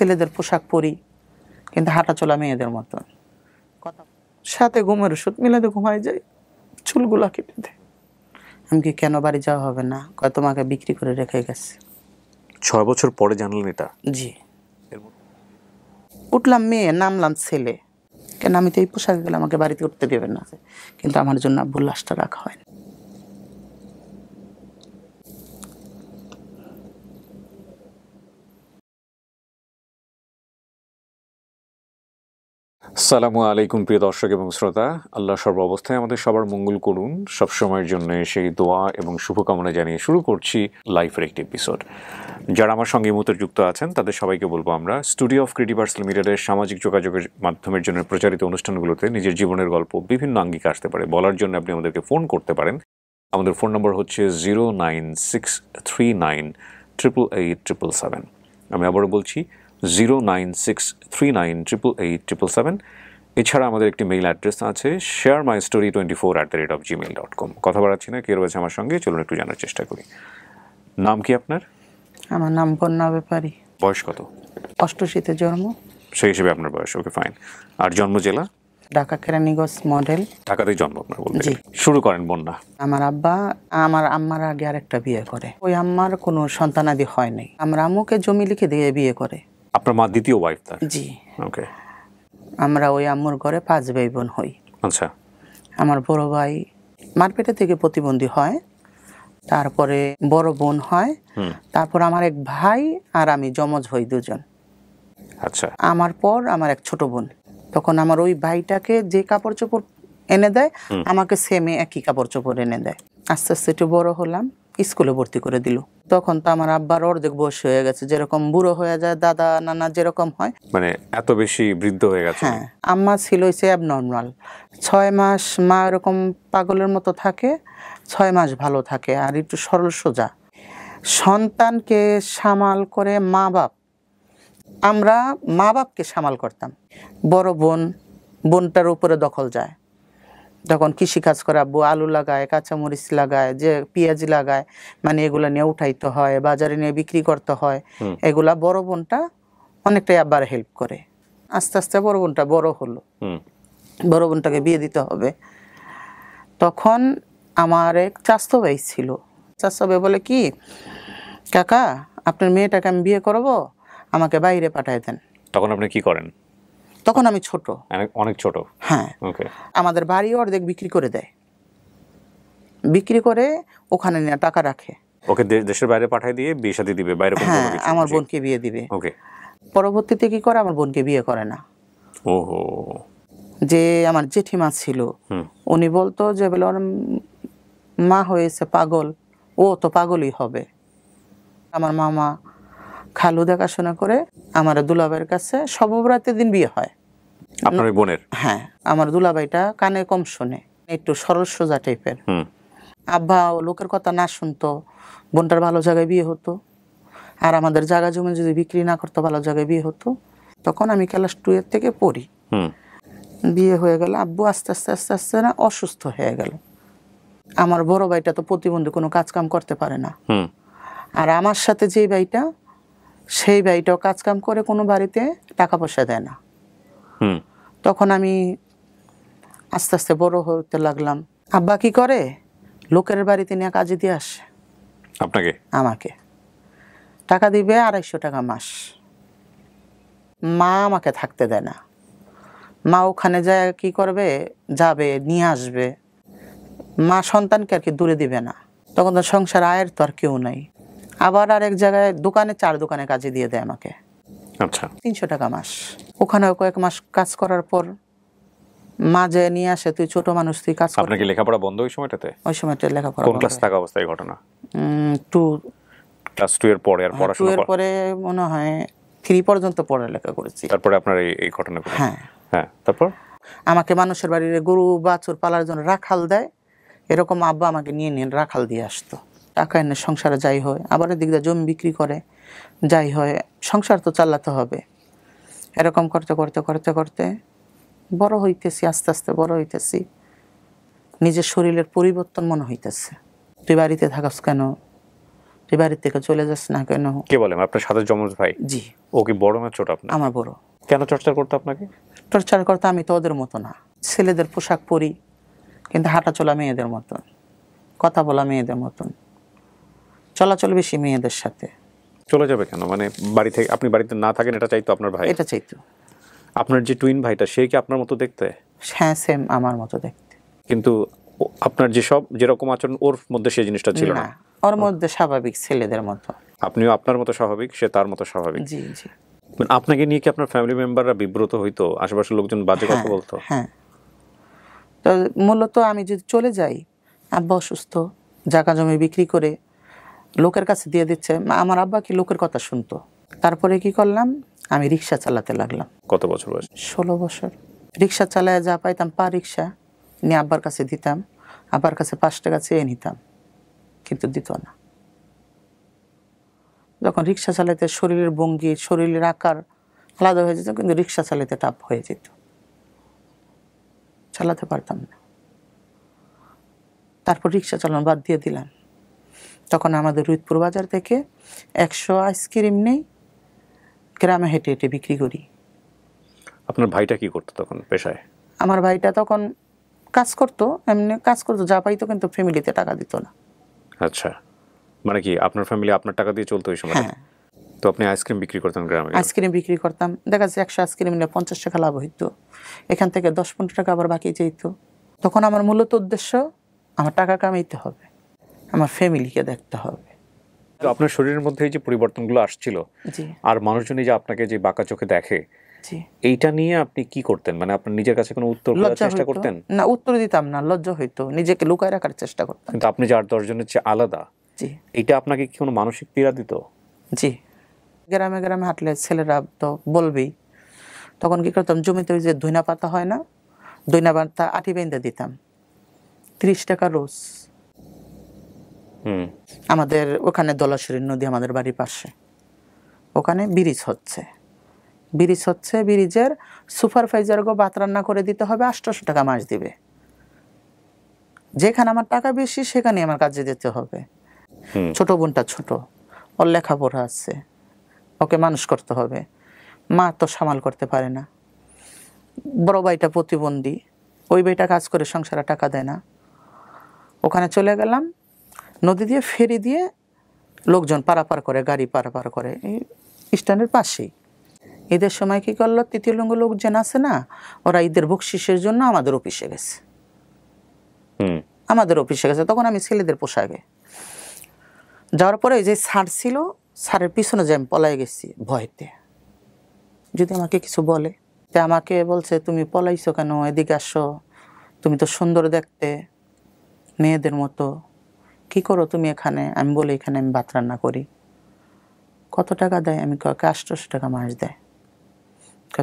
ছেলেদের পোশাক পরি, কিন্তু হাঁটা চলা মেয়েদের মতো। কথা সাথে ঘুমের ওষুধ মিলাতে ঘুমাই যায়, চুলগুলা কেটে দেয়। আমি কি কেন বাড়ি যাওয়া হবে না, কয় তোমাকে বিক্রি করে রেখে গেছে। 6 বছর পরে জানলেন এটা? জি। উঠলাম মেয়ে, নামলাম ছেলে। কেন আমি তো এই পোশাকে গেলে আমাকে বাড়িতে উঠতে দেবেন না, কিন্তু আমার জন্য আব্বুর লাশটা রাখা হয়নি। আসসালামু আলাইকুম প্রিয় দর্শক এবং শ্রোতা, আল্লাহ সর্ব অবস্থায় আমাদের সবার মঙ্গল করুন। সবসময়ের জন্য সেই দোয়া এবং শুভকামনা জানিয়ে শুরু করছি লাইফের একটি এপিসোড। যারা আমার সঙ্গে মুহূর্তে যুক্ত আছেন তাদের সবাইকে বলবো, আমরা স্টুডিও অফ ক্রিয়েটিভার্স লিমিটেডের সামাজিক যোগাযোগের মাধ্যমের জন্য প্রচারিত অনুষ্ঠানগুলোতে নিজের জীবনের গল্প বিভিন্ন আঙ্গিকে আসতে পারে বলার জন্য আপনি আমাদেরকে ফোন করতে পারেন। আমাদের ফোন নম্বর হচ্ছে 09639887777। আমি আবারও বলছি 09639887777। এছাড়া আমাদের একটি মেইল অ্যাড্রেস আছে sharemystory24@gmail.com। কথা বাড়াচ্ছি না, কে রয়েছে আমার সঙ্গে, চলুন একটু জানার চেষ্টা করি। নাম কি আপনার? আমার নাম বন্যা ব্যাপারী। বয়স কত? 88-তে জন্ম। সেই হিসেবে আপনার বয়স, ওকে ফাইন। আর জন্ম জেলা? ঢাকা কেরানীগঞ্জ মডেল। ঢাকাতেই জন্ম আপনার বলতে? জি। শুরু করেন বন্যা। আমার আব্বা আমার আম্মার আগে আরেকটা বিয়ে করে, ওই আম্মার কোনো সন্তানাদি হয় নাই। আমরা আম্মুকে জমি লিখে দিয়ে বিয়ে করে। আপনার মা দ্বিতীয় ওয়াইফ তার? জি। ওকে। আমরা ওই আম্মুর ঘরে 5 ভাই বোন হই। আচ্ছা। আমার বড় ভাই মারপেটে থেকে প্রতিবন্ধী হয়, তারপরে বড় বোন হয়, তারপর আমার এক ভাই আর আমি যমজ হই 2 জন। আচ্ছা। আমার পর আমার এক ছোট বোন। তখন আমার ওই ভাইটাকে যে কাপড় চোপড় এনে দেয়, আমাকে সেমে একই কাপড় চোপড় এনে দেয়। আস্তে আস্তে একটু বড় হলাম, স্কুলে ভর্তি করে দিল। তখন তো আমার আব্বার অর্ধেক বয়স হয়ে গেছে, যেরকম বুড়ো হয়ে যায় দাদা নানা যেরকম হয়, মানে এত বেশি বৃদ্ধ হয়ে গেছে? হ্যাঁ। আম্মা ছিল হচ্ছে অ্যাবনর্মাল। 6 মাস মা এরকম পাগলের মতো থাকে, 6 মাস ভালো থাকে, আর একটু সরল সোজা। সন্তানকে সামাল করে মা বাপ, আমরা মা বাপকে সামাল করতাম। বড় বোনটার উপরে দখল যায়। তখন কৃষিকাজ করে আব্বু আলু লাগায়, কাঁচামরিচ লাগায়, যে পেঁয়াজি লাগায়, মানে এগুলা নিয়ে উঠাইতে হয়, বাজারে নিয়ে বিক্রি করতে হয়। এগুলা বড় বোনটা অনেকটাই আব্বার হেল্প করে। আস্তে আস্তে বড় বোনটা বড় হলো, বড় বোনটাকে বিয়ে দিতে হবে। তখন আমার এক চাচতো ভাই ছিল। চাচতো ভাই বলে কি, কাকা আপনার মেয়েটাকে আমি বিয়ে করবো, আমাকে বাইরে পাঠায় দেন। তখন আপনি কি করেন? তখন আমি ছোট, অনেক ছোট। হ্যাঁ। ওকে। আমাদের বাড়ি অর্ধেক বিক্রি করে দেয়, বিক্রি করে ওখানে নিয়ে টাকা রাখে। ওকে দেশের বাইরে পাঠিয়ে দিয়ে বিয়ে শাদী দিবে বাইরে? হ্যাঁ, আমার বোনকে বিয়ে দিবে। ওকে। পরবর্তীতে কি করে, আমার বোনকে বিয়ে করে না। ওহো। যে আমার জেঠিমা ছিল, উনি বলতো যে বলে ওর মা হয়েছে পাগল, ও তো পাগলই হবে। আমার মামা খালু দেখাশোনা করে আমার দুলাভাইয়ের কাছে সবরাতের দিন বিয়ে হয়। আপনার ওই বোনের? হ্যাঁ। আমার দুলাভাইটা কানে কম শোনে, একটু সরল সোজা টাইপের। আব্বা লোকের কথা না শুনতো, বোনটার ভালো জায়গায় বিয়ে হতো, আর আমাদের জায়গা জমি যদি বিক্রি না করতো ভালো জায়গায় বিয়ে হতো। তখন আমি ক্লাস 2 এর থেকে পড়ি। বিয়ে হয়ে গেল, আব্বু আস্তে আস্তে আস্তে আস্তে না অসুস্থ হয়ে গেল। আমার বড় ভাইটা তো প্রতিবন্ধী, কোনো কাজ কাম করতে পারে না। আর আমার সাথে যে ভাইটা, সেই ভাইটাও কাজ কাম করে, কোনো বাড়িতে টাকা পয়সা দেয় না। তখন আমি আস্তে আস্তে বড় হতে লাগলাম। আব্বা কি করে, লোকের বাড়িতে নিয়ে কাজে দিয়ে আসে। আপনাকে? আমাকে টাকা দিবে 250 টাকা মাস। মা আমাকে থাকতে দেয় না। মা ওখানে যায় কি করবে, যাবে নিয়ে আসবে। মা সন্তানকে আর কি দূরে দিবে না। তখন তো সংসার আয়ের তো আর কেউ নাই। আবার আরেক জায়গায় দোকানে 4 দোকানে কাজে দিয়ে দেয় আমাকে। আচ্ছা। 300 টাকা মাস। ওখানে কয়েক মাস কাজ করার পর মা যে নিয়ে আসে, তুই ছোট মানুষ, তুই কাজ কর। আপনার কি লেখাপড়া বন্ধ ওই সময়টাতে? ওই সময়টা লেখাপড়া কোন ক্লাস থাকা অবস্থায় ঘটনা? 2 ক্লাস 2 এর পরে আর পড়াশোনা? 2 এর পরে মনে হয় 3 পর্যন্ত পড়ালেখা করেছি। তারপরে আপনার এই ঘটনা? হ্যাঁ। হ্যাঁ, তারপর? আমাকে মানুষের বাড়ির গরু বাছুর পালার জন্য রাখাল দেয়, এরকম আব্বা আমাকে নিয়ে নিয়ে রাখাল দিয়ে আসতো। টাকা এনে সংসারে যাই হয়, আবার এদিক দিয়ে জমি বিক্রি করে যাই হয়, সংসার তো চালাতে হবে। এরকম করতে করতে করতে করতে বড় হইতেছি, আস্তে আস্তে বড় হইতেছি। নিজের শরীরের পরিবর্তন মনে হইতেছে। তুই বাড়িতে থাকাস কেন, তুই বাড়ির থেকে চলে যাস না কেন? কে বলেন? আপনার সাথে যমজ ভাই? জি, ও কি বড় না ছোট আপনার? আমার বড়। কেন টর্চার করতো আপনাকে? টর্চার করতে আমি তো ওদের মতো না, ছেলেদের পোশাক পরি কিন্তু হাঁটা চলা মেয়েদের মতন, কথা বলা মেয়েদের মতন, চলাচল বেশি মেয়েদের সাথে। চলে যাবে কেন? মানে বাড়ি থেকে আপনি বাড়িতে না থাকেন এটা চাইতো আপনার ভাই? এটা চাইতো। আপনার যে টুইন ভাইটা সে কি আপনার মতো দেখতে? হ্যাঁ, সেম আমার মতো দেখতে। কিন্তু আপনার যেরকম আচরণ ওর মধ্যে সেই জিনিসটা ছিল না? না, ওর মধ্যে স্বাভাবিক ছেলেদের মতো। আপনিও আপনার মতো স্বাভাবিক, সে তার মতো স্বাভাবিক। জি জি। মানে আপনাকে নিয়ে কি আপনার ফ্যামিলি মেম্বাররা বিব্রত হইতো? আশেপাশের লোকজন বাজে কথা বলতো? হ্যাঁ, তো মূলত আমি যদি চলে যাই, আব্বা অসুস্থ, জায়গা জমি বিক্রি করে লোকের কাছে দিয়ে দিচ্ছে, আমার আব্বা কি লোকের কথা শুনতো। তারপরে কি করলাম, আমি রিক্সা চালাতে লাগলাম। কত বছর বয়স? 16 বছর। রিক্সা চালায় যা পাইতাম পা রিক্সা নিয়ে আব্বার কাছে দিতাম, আব্বার কাছে 5 টাকা চেয়ে নিতাম, কিন্তু দিত না। যখন রিক্সা চালাতে শরীরের ভঙ্গি, শরীরের আকার আলাদা হয়ে যেত, কিন্তু রিক্সা চালাতে টাফ হয়ে যেত, চালাতে পারতাম না। তারপর রিক্সা চালানো বাদ দিয়ে দিলাম। তখন আমাদের রুইতপুর বাজার থেকে 100 আইসক্রিম নেই, গ্রামে হেঁটে হেঁটে বিক্রি করি। আপনার ভাইটা কি করতো তখন পেশায়? আমার ভাইটা তখন কাজ করতো, এমনি কাজ করতো, যা পাইতো, কিন্তু ফ্যামিলিতে টাকা দিত না। আচ্ছা, মানে কি আপনার ফ্যামিলি আপনার টাকা দিয়ে চলতো ওই সময়? হ্যাঁ, তো আপনি আইসক্রিম বিক্রি করতেন গ্রামে? আইসক্রিম বিক্রি করতাম, দেখা যাচ্ছে 100 আইসক্রিম নিয়ে 50 টাকা লাভ হইতো, এখান থেকে 10-15 টাকা আবার বাকি যেত। তখন আমার মূলত উদ্দেশ্য, আমার টাকা কামাইতে হবে, আমার ফ্যামিলিকে দেখতে হবে। তো আপনার শরীরের মধ্যে এই যে পরিবর্তনগুলো আসছিল, জি আর মানুষজনই যে আপনাকে যে বাঁকা চোখে দেখে, জি। এইটা নিয়ে আপনি কি করতেন? মানে আপনার নিজের কাছে কোনো উত্তর খোঁজার লজ্জা চেষ্টা হইতো করতেন? না, উত্তর দিতাম না, লজ্জা হইতো, নিজেকে লুকায় রাখার চেষ্টা করতাম। কিন্তু আপনি যে 8-10 জনের চেয়ে আলাদা, জি এইটা আপনাকে কি কোনো মানসিক পীড়া দিত? জি। গ্রামে গ্রামে হাঁটলে ছেলেরা তো বলবেই। তখন কি করতাম, জমিতে ওই যে ধইনা পাতা হয় না, ধইনা পাতা আটি বেঁধে দিতাম, 30 টাকা রোজ। আমাদের ওখানে দলাশরী নদী, আমাদের বাড়ির পাশে, ওখানে ব্রিজ হচ্ছে, ব্রিজের সুপারভাইজারকে ভাত রান্না করে দিতে হবে, 800 টাকা মাস দিবে। যেখানে আমার টাকা বেশি সেখানে আমার কাজে দিতে হবে। ছোট বোনটা ছোট, ওর লেখাপড়া আছে, ওকে মানুষ করতে হবে, মা তো সামাল করতে পারে না। বড় ভাইটা প্রতিবন্ধী, ওই ভাইটা কাজ করে সংসারে টাকা দেয় না। ওখানে চলে গেলাম, নদী দিয়ে ফেরি দিয়ে লোকজন পারাপার করে, গাড়ি পারাপার করে, এই স্ট্যান্ডের পাশেই। ঈদের সময় কি করলো, তৃতীয় লিঙ্গ লোকজন আছে না, ওরা ঈদের বকশিসের জন্য আমাদের অফিসে গেছে, তখন আমি ছেলেদের পোশাকে যাওয়ার পরে যে স্যার ছিল, স্যারের পিছনে যে আমি পলাই গেছি ভয়তে, যদি আমাকে কিছু বলে। তা আমাকে বলছে, তুমি পলাইছো কেন, এদিকে আসো, তুমি তো সুন্দর দেখতে, মেয়েদের মতো, কি করো তুমি এখানে? আমি বলি, এখানে আমি ভাত রান্না করি। কত টাকা দেয়? আমি 800 টাকা মাস দেয়।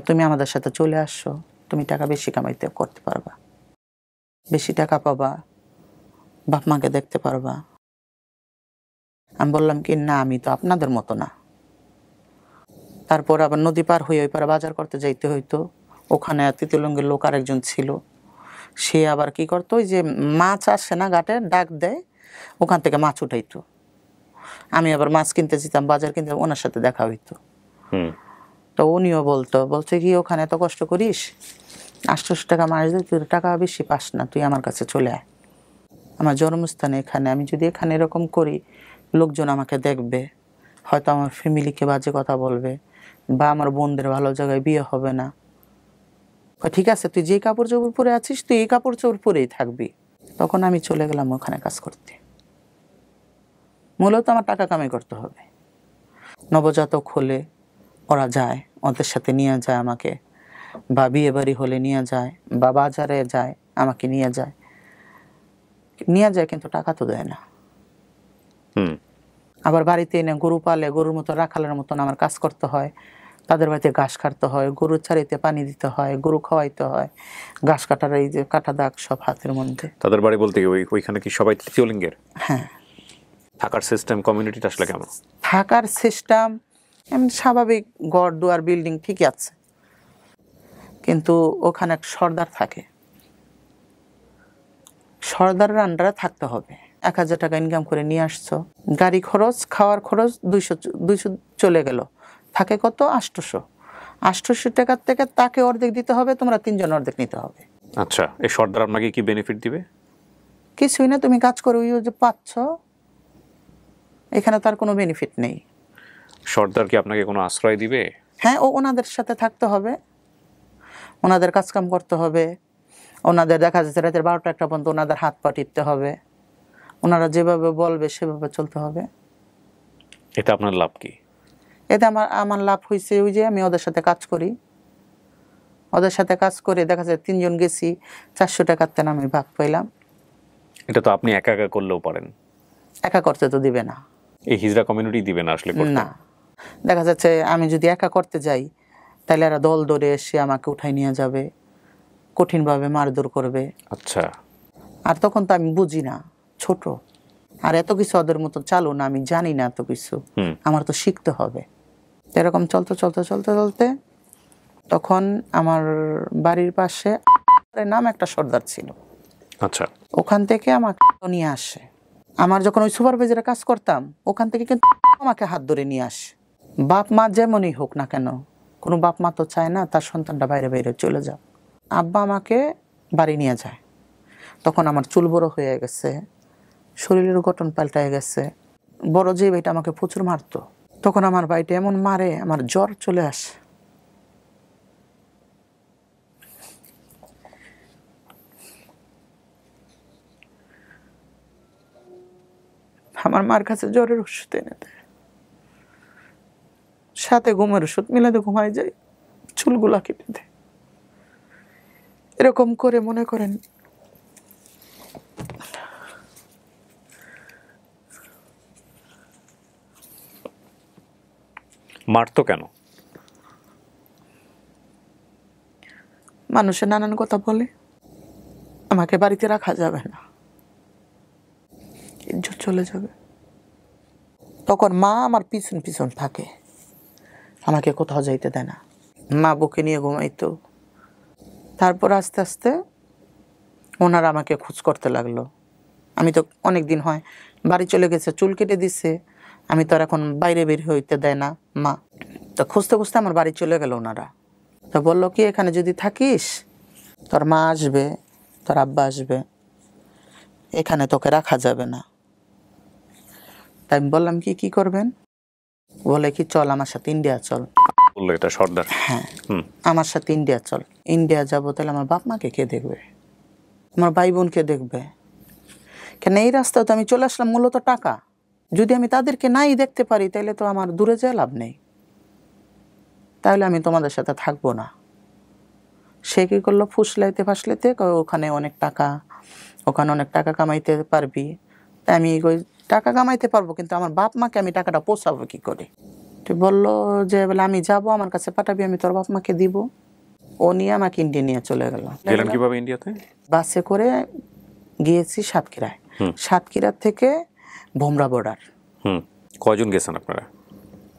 তুমি আমাদের সাথে চলে আসছো, তুমি টাকা বেশি কামাইতে করতে পারবা, বেশি টাকা পাবা, বাপ মাকে দেখতে পারবা। আমি বললাম কি, না, আমি তো আপনাদের মতো না। তারপর আবার নদী পার হয়ে ওই পারে বাজার করতে যাইতে হইতো। ওখানে তৃতীয়লিঙ্গের লোক আরেকজন ছিল, সে আবার কি করতো, ওই যে মাছ আসে না ঘাটে, ডাক দেয়, ওখান থেকে মাছ উঠাইতো। আমি আবার মাছ কিনতে যেতাম, বাজার কিনতে, ওনার সাথে দেখা হইতো। তো উনিও বলছে কি, ওখানে এত কষ্ট করিস, 800 টাকা মাস দেয়, তুই টাকা বেশি পাস না, তুই আমার কাছে চলে আয়, আমার জন্মস্থানে এখানে। আমি যদি এখানে এরকম করি, লোকজন আমাকে দেখবে, হয়তো আমার ফ্যামিলিকে বাজে কথা বলবে, বা আমার বোনদের ভালো জায়গায় বিয়ে হবে না। ঠিক আছে, তুই যে কাপড় চোপড় পরে আছিস, তুই এই কাপড় চোপড় পরেই থাকবি। তখন আমি চলে গেলাম ওখানে কাজ করতে। মূলত আমার টাকা কামাই করতে হবে। নবজাতক হলে ওরা যায়, ওদের সাথে নিয়ে যায় আমাকে, বা বিয়ে বাড়ি হলে নিয়ে যায়, বা বাজারে যায় আমাকে নিয়ে যায়, কিন্তু টাকা তো দেয় না। আবার বাড়িতে এনে গরু পালে, গরুর মতো রাখালের মতন আমার কাজ করতে হয়, তাদের বাড়িতে ঘাস কাটতে হয়, গরুর ছাড়িতে পানি দিতে হয়, গরু খাওয়াইতে হয়, ঘাস কাটার এই যে কাটা দাগ সব হাতের মধ্যে। তাদের বাড়ি বলতে ওইখানে কি সবাই তৃতীয় লিঙ্গের? হ্যাঁ। থাকার সিস্টেম, কমিউনিটিটা আসলে কেমন? থাকার সিস্টেম এমনি স্বাভাবিক, ঘর দুয়ার বিল্ডিং ঠিকই আছে, কিন্তু ওখানে এক সর্দার থাকে, সর্দারের আন্ডারে থাকতে হবে। 1,000 টাকা ইনকাম করে নিয়ে আসছো, গাড়ি খরচ খাওয়ার খরচ 200 চলে গেল, থাকে কত 800 টাকার থেকে তাকে অর্ধেক দিতে হবে, তোমরা 3 জন অর্ধেক নিতে হবে। আচ্ছা, এই সর্দার আপনাকে কি বেনিফিট দিবে? কিছুই না, তুমি কাজ করে ওই যে পাচ্ছ, এখানে তার কোনো বেনিফিট নেই। সর্দার কি আপনাকে কোনো আশ্রয় দিবে? হ্যাঁ, ওনাদের সাথে থাকতে হবে, ওনাদের কাজকাম করতে হবে, ওনাদের দেখা যাচ্ছে রাতের 12টা-1টা পর্যন্ত ওনাদের হাত পা টিপতে হবে, ওনারা যেভাবে বলবে সেভাবে চলতে হবে। এটা আপনার লাভ কি? এতে আমার লাভ হয়েছে ওই যে আমি ওদের সাথে কাজ করি, ওদের সাথে কাজ করে দেখা যায় 3 জন গেছি, 400 টাকার তেন আমি ভাগ পাইলাম। এটা তো আপনি একা একা করলেও পারেন। একা করতে তো দিবে না। এই হিজড়া কমিউনিটি দিবে না আসলে করতে? না, দেখা যাচ্ছে আমি যদি একা করতে যাই তাহলে এরা দল ধরে এসে আমাকে উঠাই নিয়ে যাবে, কঠিনভাবে মারধর করবে। আচ্ছা। আর তখন তো আমি বুঝি না, ছোট, আর এত কিছু ওদের মতো চালু না, আমি জানি না এত কিছু, আমার তো শিখতে হবে। এরকম চলতে চলতে চলতে চলতে তখন আমার বাড়ির পাশে নাম একটা সর্দার ছিল। আচ্ছা। ওখান থেকে আমাকে নিয়ে আসে। আমার যখন ওই সুপারভাইজারে কাজ করতাম ওখান থেকে কিন্তু আমাকে হাত ধরে নিয়ে আসে। বাপ মা যেমনই হোক না কেন, কোনো বাপ মা তো চায় না তার সন্তানটা বাইরে বাইরে চলে যাক। আব্বা আমাকে বাড়ি নিয়ে যায়। তখন আমার চুল বড় হয়ে গেছে, শরীরের গঠন পাল্টায় গেছে, বড় যে ভাইটা আমাকে প্রচুর মারতো, তখন আমার ভাইটা এমন মারে আমার জ্বর চলে আসে। আমার মার কাছে জ্বরের ওষুধ এনে দেয়, সাথে ঘুমের ওষুধ মিলাতে ঘুমায় যায়, চুলগুলা কেটে দেয়। এরকম করে মনে করেন মারতো কেন? মানুষে নানান কথা বলে, আমাকে বাড়িতে রাখা যাবে না, ইজ্জত চলে যাবে। তখন মা আমার পিছন পিছন থাকে, আমাকে কোথাও যাইতে দেয় না, মা বুকে নিয়ে ঘুমাইতো। তারপর আস্তে আস্তে ওনারা আমাকে খোঁজ করতে লাগলো। আমি তো অনেক দিন হয় বাড়ি চলে গেছে, চুল কেটে দিছে, আমি তো আর এখন বাইরে বের হইতে দেয় না মা। তো খুঁজতে খুঁজতে আমার বাড়ি চলে গেল ওনারা। তো বললো কি, এখানে যদি থাকিস তোর মা আসবে, তোর আব্বা আসবে, এখানে তোকে রাখা যাবে না। তাই আমি বললাম কি করবেন? বলে কি, চল আমার সাথে ইন্ডিয়া চল। বললো এটা সর্দার? হ্যাঁ, আমার সাথে ইন্ডিয়া চল। ইন্ডিয়া যাবো, তাহলে আমার বাপ মাকে কে দেখবে, আমার ভাই বোনকে দেখবে। কেন এই রাস্তায় তো আমি চলে আসলাম মূলত টাকা, যদি আমি তাদেরকে নাই দেখতে পারি তাহলে তো আমার দূরে যেয়ে লাভ নেই, তাহলে আমি তোমাদের সাথে থাকবো না। সে কী করলো, ফুসলাইতে ফাসলাইতে ওখানে অনেক টাকা, ওখানে অনেক টাকা কামাইতে পারবি। তাই আমি ওই টাকা কামাইতে পারবো, কিন্তু আমার বাপ মাকে আমি টাকাটা পোষাবো কী করে? তো বললো যে বলে আমি যাব, আমার কাছে পাঠাবি, আমি তোর বাপ মাকে দিব। ও নিয়ে আমাকে ইন্ডিয়া নিয়ে চলে গেল। গেলেন কিভাবে ইন্ডিয়াতে? বাসে করে গিয়েছি সাতক্ষীরায়, সাতক্ষীরা থেকে ভোমরা বর্ডার। কয়জন গেছেন আপনারা?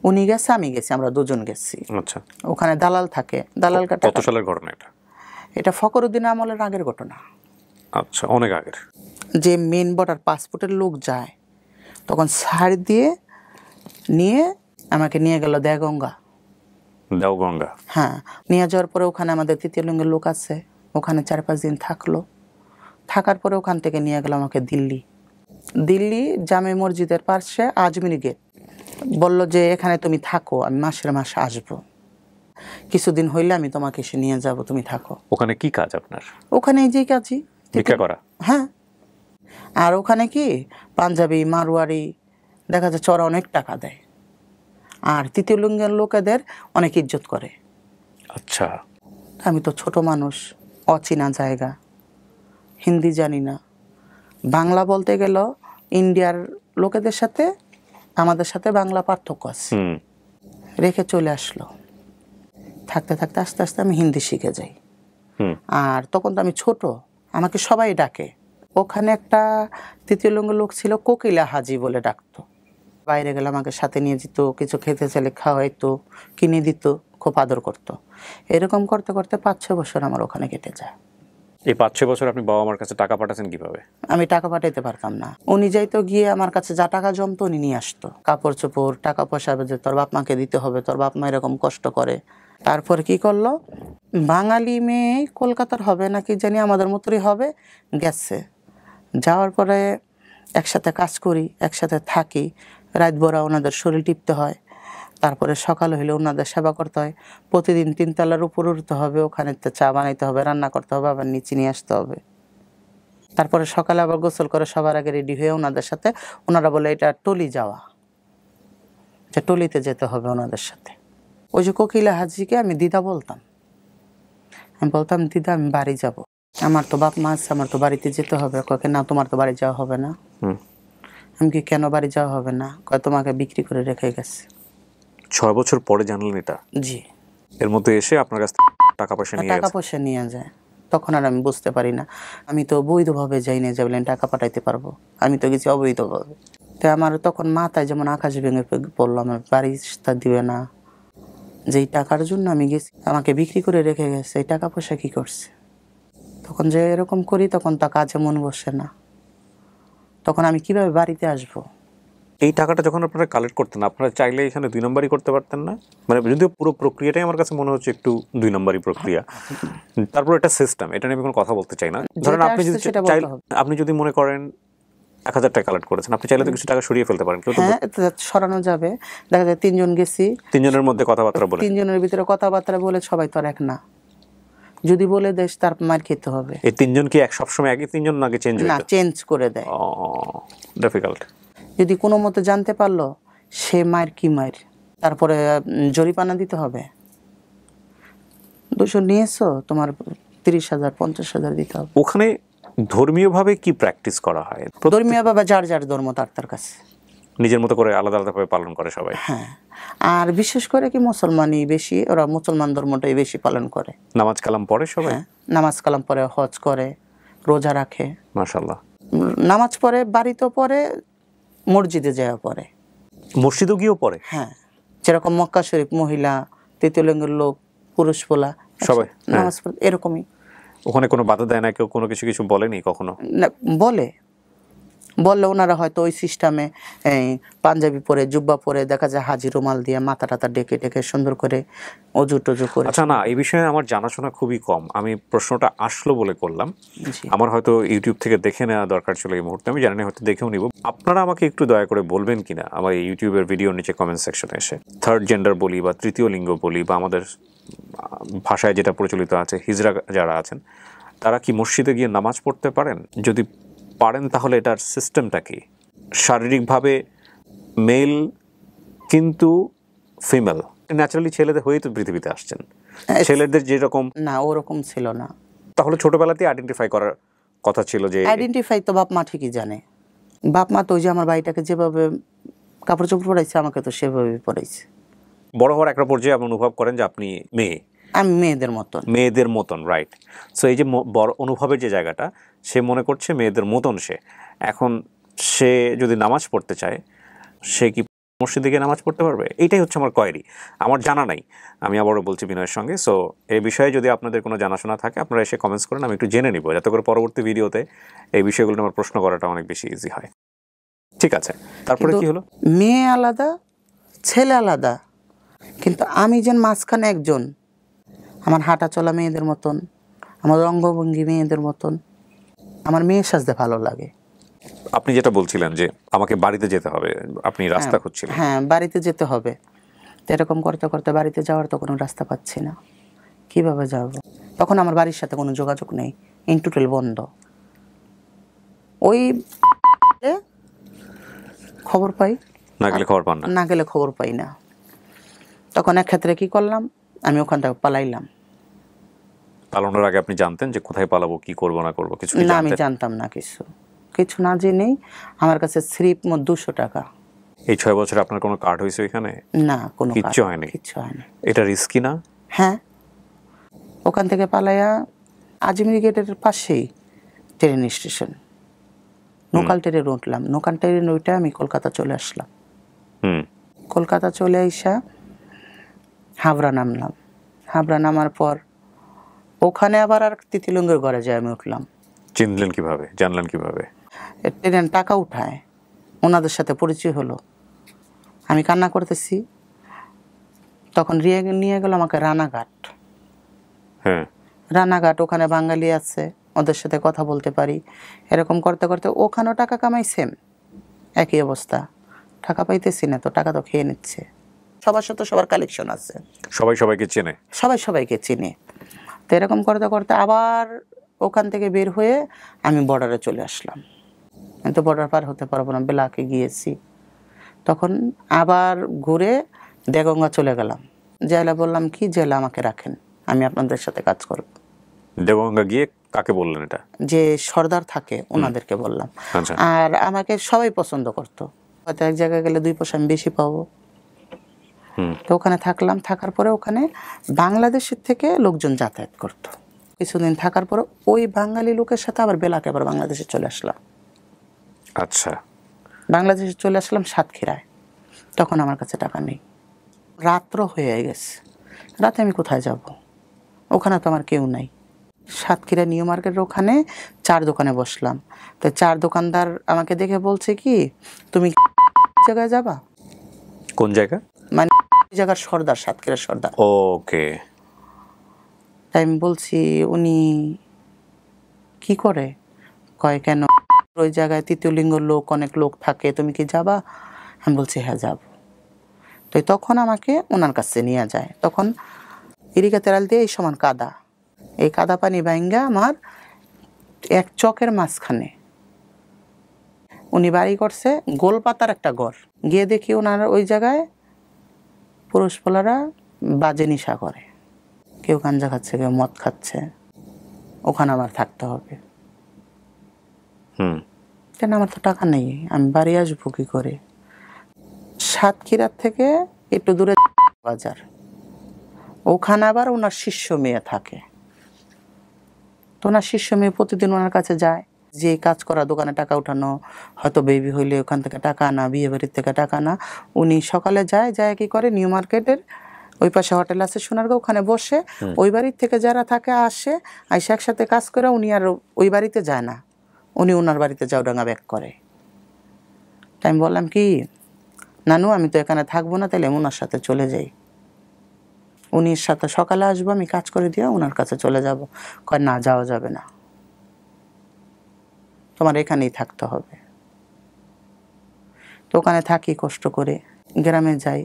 উনি গেছে, আমি গেছি, আমরা দুজন গেছি। আচ্ছা। ওখানে দালাল থাকে, দালাল কাটা। কত সালের ঘটনা এটা? এটা ফখরুদ্দিন আমলের আগের ঘটনা। আচ্ছা, অনেক আগের। যে মেন বর্ডার পাসপোর্টের লোক যায়, তখন ছাড় দিয়ে নিয়ে আমাকে নিয়ে গেল দেওগঙ্গা। দেওগঙ্গা? হ্যাঁ, নিয়ে যাওয়ার পরে ওখানে আমাদের তৃতীয় লিঙ্গের লোক আছে, ওখানে 4-5 দিন থাকলো। থাকার পরে ওখান থেকে নিয়ে গেল আমাকে দিল্লি। দিল্লি জামে মসজিদের পাশে আজমিরি গেট। বলল যে এখানে তুমি থাকো, আমি মাসের মাসে আসবো, কিছুদিন হইলে আমি তোমাকে এসে নিয়ে যাব, তুমি থাকো। ওখানে কি কাজ আপনার? ওখানে এই যে কাজই, ভিক্ষা করা? হ্যাঁ। আর ওখানে কি পাঞ্জাবি মারোয়ারি দেখা যাচ্ছে ওরা অনেক টাকা দেয়, আর তৃতীয় লিঙ্গের লোকেদের অনেক ইজ্জত করে। আচ্ছা। আমি তো ছোট মানুষ, অচেনা জায়গা, হিন্দি জানি না, বাংলা বলতে গেল ইন্ডিয়ার লোকেদের সাথে আমাদের সাথে বাংলা পার্থক্য আছে। রেখে চলে আসলো। থাকতে থাকতে আস্তে আস্তে আমি হিন্দি শিখে যাই। আর তখন তো আমি ছোট, আমাকে সবাই ডাকে। ওখানে একটা তৃতীয় লিঙ্গের লোক ছিল, কোকিলা হাজি বলে ডাকতো। বাইরে গেলে আমাকে সাথে নিয়ে যেত, কিছু খেতে চাইলে খাওয়াইতো, কিনে দিত, খুব আদর করতো। এরকম করতে করতে 5-6 বছর আমার ওখানে কেটে যায়। এই 5-6 বছর আপনি বাবা মার কাছে টাকা পাঠাচ্ছেন কিভাবে? আমি টাকা পাঠাইতে পারতাম না। উনি যাইতো গিয়ে আমার কাছে যা টাকা জমতো উনি নিয়ে আসতো, কাপড় চোপড়, টাকা পয়সা, যে তোর বাপ মাকে দিতে হবে, তোর বাপ মা এরকম কষ্ট করে। তারপর কি করলো, বাঙালি মেয়ে কলকাতার হবে নাকি জানি, আমাদের মতোই হবে, গেছে। যাওয়ার পরে একসাথে কাজ করি, একসাথে থাকি, রাত ভরা ওনাদের শরীর টিপতে হয়, তারপরে সকাল হইলে ওনাদের সেবা করতে হয়, প্রতিদিন 3 তলার উপর উঠতে হবে, ওখানে চা বানাইতে হবে, রান্না করতে হবে, আবার নিচে নিয়ে আসতে হবে। তারপরে সকালে আবার গোসল করে সবার আগে রেডি হয়ে ওনাদের সাথে, ওনারা বলে এটা টলি যাওয়া, যে টলিতে যেতে হবে ওনাদের সাথে। ওই যে কোকিলা হাজিকে আমি দিদা বলতাম, আমি বলতাম দিদা আমি বাড়ি যাব, আমার তো বাপ মা আছে, আমার তো বাড়িতে যেতে হবে। কয়ে না, তোমার তো বাড়ি যাওয়া হবে না। আমি কি কেন বাড়ি যাওয়া হবে না? কয় তোমাকে বিক্রি করে রেখে গেছে। 6 বছর পরে জানলেন এটা? জি। এর মধ্যে এসে আপনার কাছ থেকে টাকা পয়সা নিয়ে টাকা গেছে? পয়সা নিয়ে যায়। তখন আর আমি বুঝতে পারি না, আমি তো বৈধভাবে যাই না যে বলেন টাকা পাঠাইতে পারবো, আমি তো গেছি অবৈধভাবে। তো আমার তখন মাথায় যেমন আকাশ ভেঙে পড়লো, আমার বাড়ি দিবে না, যেই টাকার জন্য আমি গেছি, আমাকে বিক্রি করে রেখে গেছে, এই টাকা পয়সা কি করছে। তখন যে এরকম করি, তখন তা কাজে মন বসে না, তখন আমি কিভাবে বাড়িতে আসবো। এই টাকাটা যখন আপনারা কালেক্ট করতেন, আপনারা চাইলে এখানে 2 নম্বরই করতে পারতেন না? মানে যদিও পুরো প্রক্রিয়াটাই আমার কাছে মনে হচ্ছে একটু 2 নম্বরই প্রক্রিয়া, তারপর এটা সিস্টেম, এটা নিয়ে আমি কোনো কথা বলতে চাই না। ধরেন আপনি যদি আপনি যদি মনে করেন 1000 টাকা কালেক্ট করেছেন, আপনি চাইলে তো কিছু টাকা সরিয়ে ফেলতে পারেন। হ্যাঁ, সরানো যাবে। দেখা যায় 3 জন গেছি, 3 জনের মধ্যে কথাবার্তা বলে, 3 জনের ভিতরে কথাবার্তা বলে, সবাই তো আর এক না, যদি বলে দেশ তার মার খেতে হবে। এই 3 জন কি সবসময় একই 3 জন নাকি চেঞ্জ হয়? না, চেঞ্জ করে দেয়। ডিফিকাল্ট। যদি কোনো মতে জানতে পারলো সে মায়ের কি মায়ের, তারপরে জরিমানা দিতে হবে। 200 নিয়েছো, তোমার 30,000 50,000 দিতে হবে। ওখানে ধর্মীয়ভাবে কি প্র্যাকটিস করা হয়? ধর্মীয় বাবা যার যার ধর্ম তার কাছে নিজের মতো করে আলাদা আলাদাভাবে পালন করে সবাই। হ্যাঁ, আর বিশেষ করে কি মুসলমানই বেশি, ওরা মুসলমান ধর্মটাই বেশি পালন করে। নামাজ কালাম পড়ে সবাই? হ্যাঁ, নামাজ কালাম পড়ে, হজ করে, রোজা রাখে। মাশাআল্লাহ। নামাজ পড়ে, বাড়িতেও পড়ে, মসজিদে যায় পড়ে, মসজিদও গিয়েও পড়ে। হ্যাঁ, যেরকম মক্কা শরীফ মহিলা, তৃতীয় লিঙ্গের লোক, পুরুষ পোলা সবাই নামাজ পড়ে, এরকমই। ওখানে কোনো বাধা দেয় না কেউ? কোনো কিছু বলেনি কখনো? বললে ওনারা হয়তো ওই সিস্টেমে পাঞ্জাবি পরে, জুব্বা পরে, দেখা যায় হাজি রুমাল দিয়ে মাথা টাথা ডেকে ডেকে সুন্দর করে অজু টজু করে। আচ্ছা, না, এই বিষয়ে আমার জানাশোনা খুবই কম, আমি প্রশ্নটা আসলো বলে করলাম। আমার হয়তো ইউটিউব থেকে দেখে নেওয়া দরকার ছিল এই মুহূর্তে, আমি জানি না, হয়তো দেখেও নিব। আপনারা আমাকে একটু দয়া করে বলবেন কিনা আমার এই ইউটিউবের ভিডিওর নিচে কমেন্ট সেকশনে এসে, থার্ড জেন্ডার বলি বা তৃতীয় লিঙ্গ বলি বা আমাদের ভাষায় যেটা প্রচলিত আছে, হিজড়া যারা আছেন, তারা কি মসজিদে গিয়ে নামাজ পড়তে পারেন? যদি পারেন তাহলে এটার সিস্টেমটা কি? শারীরিকভাবে মেল কিন্তু ফিমেল, ন্যাচারালি ছেলেদের হয়েই তো পৃথিবীতে আসছেন, ছেলেদের যেরকম না ওরকম ছিল না। তাহলে ছোটবেলাতেই আইডেন্টিফাই করার কথা ছিল যে, আইডেন্টিফাই তো বাপ মা ঠিকই জানে। বাপ মা তো ওই যে আমার বাড়িটাকে যেভাবে কাপড় চোপড় পরাইছে, আমাকে তো সেভাবে পরাইছে। বড় হওয়ার একটা পর্যায়ে আপনি অনুভব করেন যে আপনি মেয়ে, আমি মেয়েদের মতন, রাইট। সো এই যে বড় অনুভবের যে জায়গাটা, সে মনে করছে মেয়েদের মতন সে। এখন সে যদি নামাজ পড়তে চায়, সে কি মসজিদে গিয়ে নামাজ পড়তে পারবে? এইটাই হচ্ছে আমার কোয়েরি, আমার জানা নাই। আমি আবারও বলছি বিনয়ের সঙ্গে। সো এই বিষয়ে যদি আপনাদের কোনো জানাশোনা থাকে, আপনারা এসে কমেন্টস করেন, আমি একটু জেনে নিব, যাতে করে পরবর্তী ভিডিওতে এই বিষয়গুলো আমার প্রশ্ন করাটা অনেক বেশি ইজি হয়। ঠিক আছে, তারপরে কি হলো? মেয়ে আলাদা, ছেলে আলাদা, কিন্তু আমি যেন মাঝখানে একজন। আমার হাঁটা চলা মেয়েদের মতন, আমার অঙ্গভঙ্গি মেয়েদের মতন, আমার মেয়ের সাজতে ভালো লাগে। আপনি যেটা বলছিলেন যে আমাকে বাড়িতে যেতে হবে, আপনি রাস্তা খুঁজছিলেন। হ্যাঁ, বাড়িতে যেতে হবে। তো এরকম করতে করতে বাড়িতে যাওয়ার তো কোনো রাস্তা পাচ্ছি না, কিভাবে যাব? তখন আমার বাড়ির সাথে কোনো যোগাযোগ নেই, ইন্টারনেট বন্ধ। ওই খবর পাই, না গেলে খবর পান না? না গেলে খবর পাই না। তখন এক ক্ষেত্রে কি করলাম, আমি ওখান থেকে পালাইলাম। পালানোর আগে আপনি জানতেন যে কোথায় পালাবো, কি করব না করব? কিছু না, আমি জানতাম না, কিছু না জেনেই আমার কাছে স্লিপ 200 টাকা। এই 6 বছরে আপনার কোনো কার্ড হয়েছে এখানে? না, কোনো কিচ্ছু হয়নি। হয়নি। এটা রিস্কি না? হ্যাঁ, ওখান থেকে পালাইয়া আজমির গেটের পাশেই ট্রেন স্টেশন, লোকাল ট্রেনে উঠলাম। লোকাল ট্রেনে উঠে আমি কলকাতা চলে আসলাম। কলকাতা চলে আইসা হাবড়া নামলাম। হাবড়া নামার পর ওখানে আবার আর তিতিলুঙ্গের ঘরে যাই আমি উঠলাম। চিনলেন কিভাবে, জানলেন কিভাবে? ট্রেন টাকা উঠায়, ওনাদের সাথে পরিচয় হলো। আমি কান্না করতেছি, তখন নিয়ে গেল আমাকে রানাঘাট। হ্যাঁ, রানাঘাট, ওখানে বাঙালি আছে, ওদের সাথে কথা বলতে পারি। এরকম করতে করতে ওখানেও টাকা কামাই, সেম একই অবস্থা। টাকা পাইতেছি না তো, টাকা তো খেয়ে নিচ্ছে। সবার সাথে সবার কালেকশন আছে, সবাই সবাইকে চেনে। সবাই সবাইকে চিনে। তো এরকম করতে করতে আবার ওখান থেকে বের হয়ে আমি বর্ডারে চলে আসলাম। আমি তো বর্ডার পার হতে পারবো না, বেলাকে গিয়েছি। তখন আবার ঘুরে দেগঙ্গা চলে গেলাম। জেলা বললাম কি, জেলা আমাকে রাখেন, আমি আপনাদের সাথে কাজ করব। দেবগঙ্গা গিয়ে কাকে বললেন এটা? যে সর্দার থাকে ওনাদেরকে বললাম। আচ্ছা। আর আমাকে সবাই পছন্দ করতো, হয়তো এক জায়গায় গেলে 2 পয়সা আমি বেশি পাবো। তো ওখানে থাকলাম, থাকার পরে ওখানে বাংলাদেশের থেকে লোকজন যাতায়াত করতো। কিছুদিন থাকার পরে ওই বাঙালি লোকের সাথে আবার বেলাকে আবার বাংলাদেশে চলে আসলাম। আচ্ছা। বাংলাদেশে চলে আসলাম সাতক্ষীরায়। তখন আমার কাছে টাকা নেই, রাত্র হয়ে গেছে। রাতে আমি কোথায় যাব? ওখানে তো আমার কেউ নাই। সাতক্ষীরা নিউ মার্কেটের ওখানে 4 দোকানে বসলাম। তো 4 দোকানদার আমাকে দেখে বলছে কি, তুমি জায়গায় যাবা? কোন জায়গা? মানে জায়গার সর্দার, সাতক্ষীরার সর্দার। ওকে। তাই আমি বলছি, উনি কি করে? কয় কেন, ওই জায়গায় তৃতীয় লিঙ্গ লোক, অনেক লোক থাকে, তুমি কি যাবা? আমি বলছি হ্যাঁ যাব। তো তখন আমাকে ওনার কাছে নিয়ে যায়। তখন ইরিকা তেরাল দিয়ে এই সমান কাদা, এই কাদা পানি ভাঙ্গা আমার এক চকের মাঝখানে উনি বাড়ি করছে, গোলপাতার একটা ঘর। গিয়ে দেখি ওনার ওই জায়গায় পুরুষ পোলারা বাজে নেশা করে, কেউ গাঞ্জা খাচ্ছে, কেউ মদ খাচ্ছে। ওখানে আমার থাকতে হবে। কেন, আমার তো টাকা নেই, আমি বাড়ি আসবো কী করে? সাতক্ষীরার থেকে একটু দূরে বাজার, ওখানে আবার ওনার শিষ্য মেয়ে থাকে। তো ওনার শিষ্য মেয়ে প্রতিদিন ওনার কাছে যায়, যে কাজ করা, দোকানে টাকা উঠানো, হয়তো বেবি হইলে ওখান থেকে টাকা আনা, বিয়ে বাড়ির থেকে টাকা আনা। উনি সকালে যায়, কি করে, নিউ মার্কেটের ওই পাশে হোটেল আছে সোনারগাঁও, ওখানে বসে ওই বাড়ির থেকে যারা থাকে আসে, আইসে একসাথে কাজ করে। উনি আর ওই বাড়িতে যায় না, উনি ওনার বাড়িতে যাওডাঙ্গা ব্যাক করে। তাই আমি বললাম কি, নানু আমি তো এখানে থাকবো না, তাহলে ওনার সাথে চলে যাই। উনির সাথে সকালে আসবো, আমি কাজ করে দিয়ে ওনার কাছে চলে যাব। কয় না, যাওয়া যাবে না, তোমার এখানেই থাকতে হবে। তো ওখানে থাকি কষ্ট করে, গ্রামে যাই।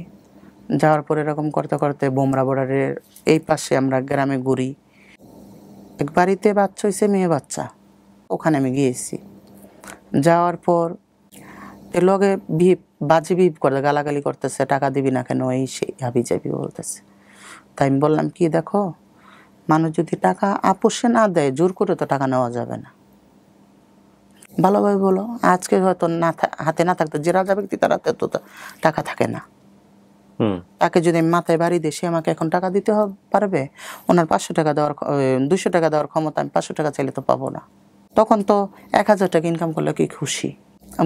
যাওয়ার পর এরকম করতে করতে বোমরা বর্ডারের এই পাশে আমরা গ্রামে ঘুরি। এক বাড়িতে বাচ্চা হয়েছে, মেয়ে বাচ্চা, ওখানে আমি গিয়েছি। যাওয়ার পর এর লগে বাজে বিপ করে গালাগালি করতেছে, টাকা দিবি না কেন, এই সেই হাবি যাবি বলতেছে। তাই আমি বললাম কি, দেখো, মানুষ যদি টাকা আপোষে না দেয়, জোর করে তো টাকা নেওয়া যাবে না। ভালোভাবে বলো, আজকে হয়তো না হাতে না থাকতে, যে রাজা ব্যক্তি তার হাতে তো টাকা থাকে না। তাকে যদি মাথায় বাড়ি দিয়ে, সে আমাকে এখন টাকা দিতে পারবে? ওনার 500 টাকা দেওয়ার 200 টাকা দেওয়ার ক্ষমতা, আমি 500 টাকা চাইলে তো পাবো না। তখন তো 1000 টাকা ইনকাম করলে কি খুশি।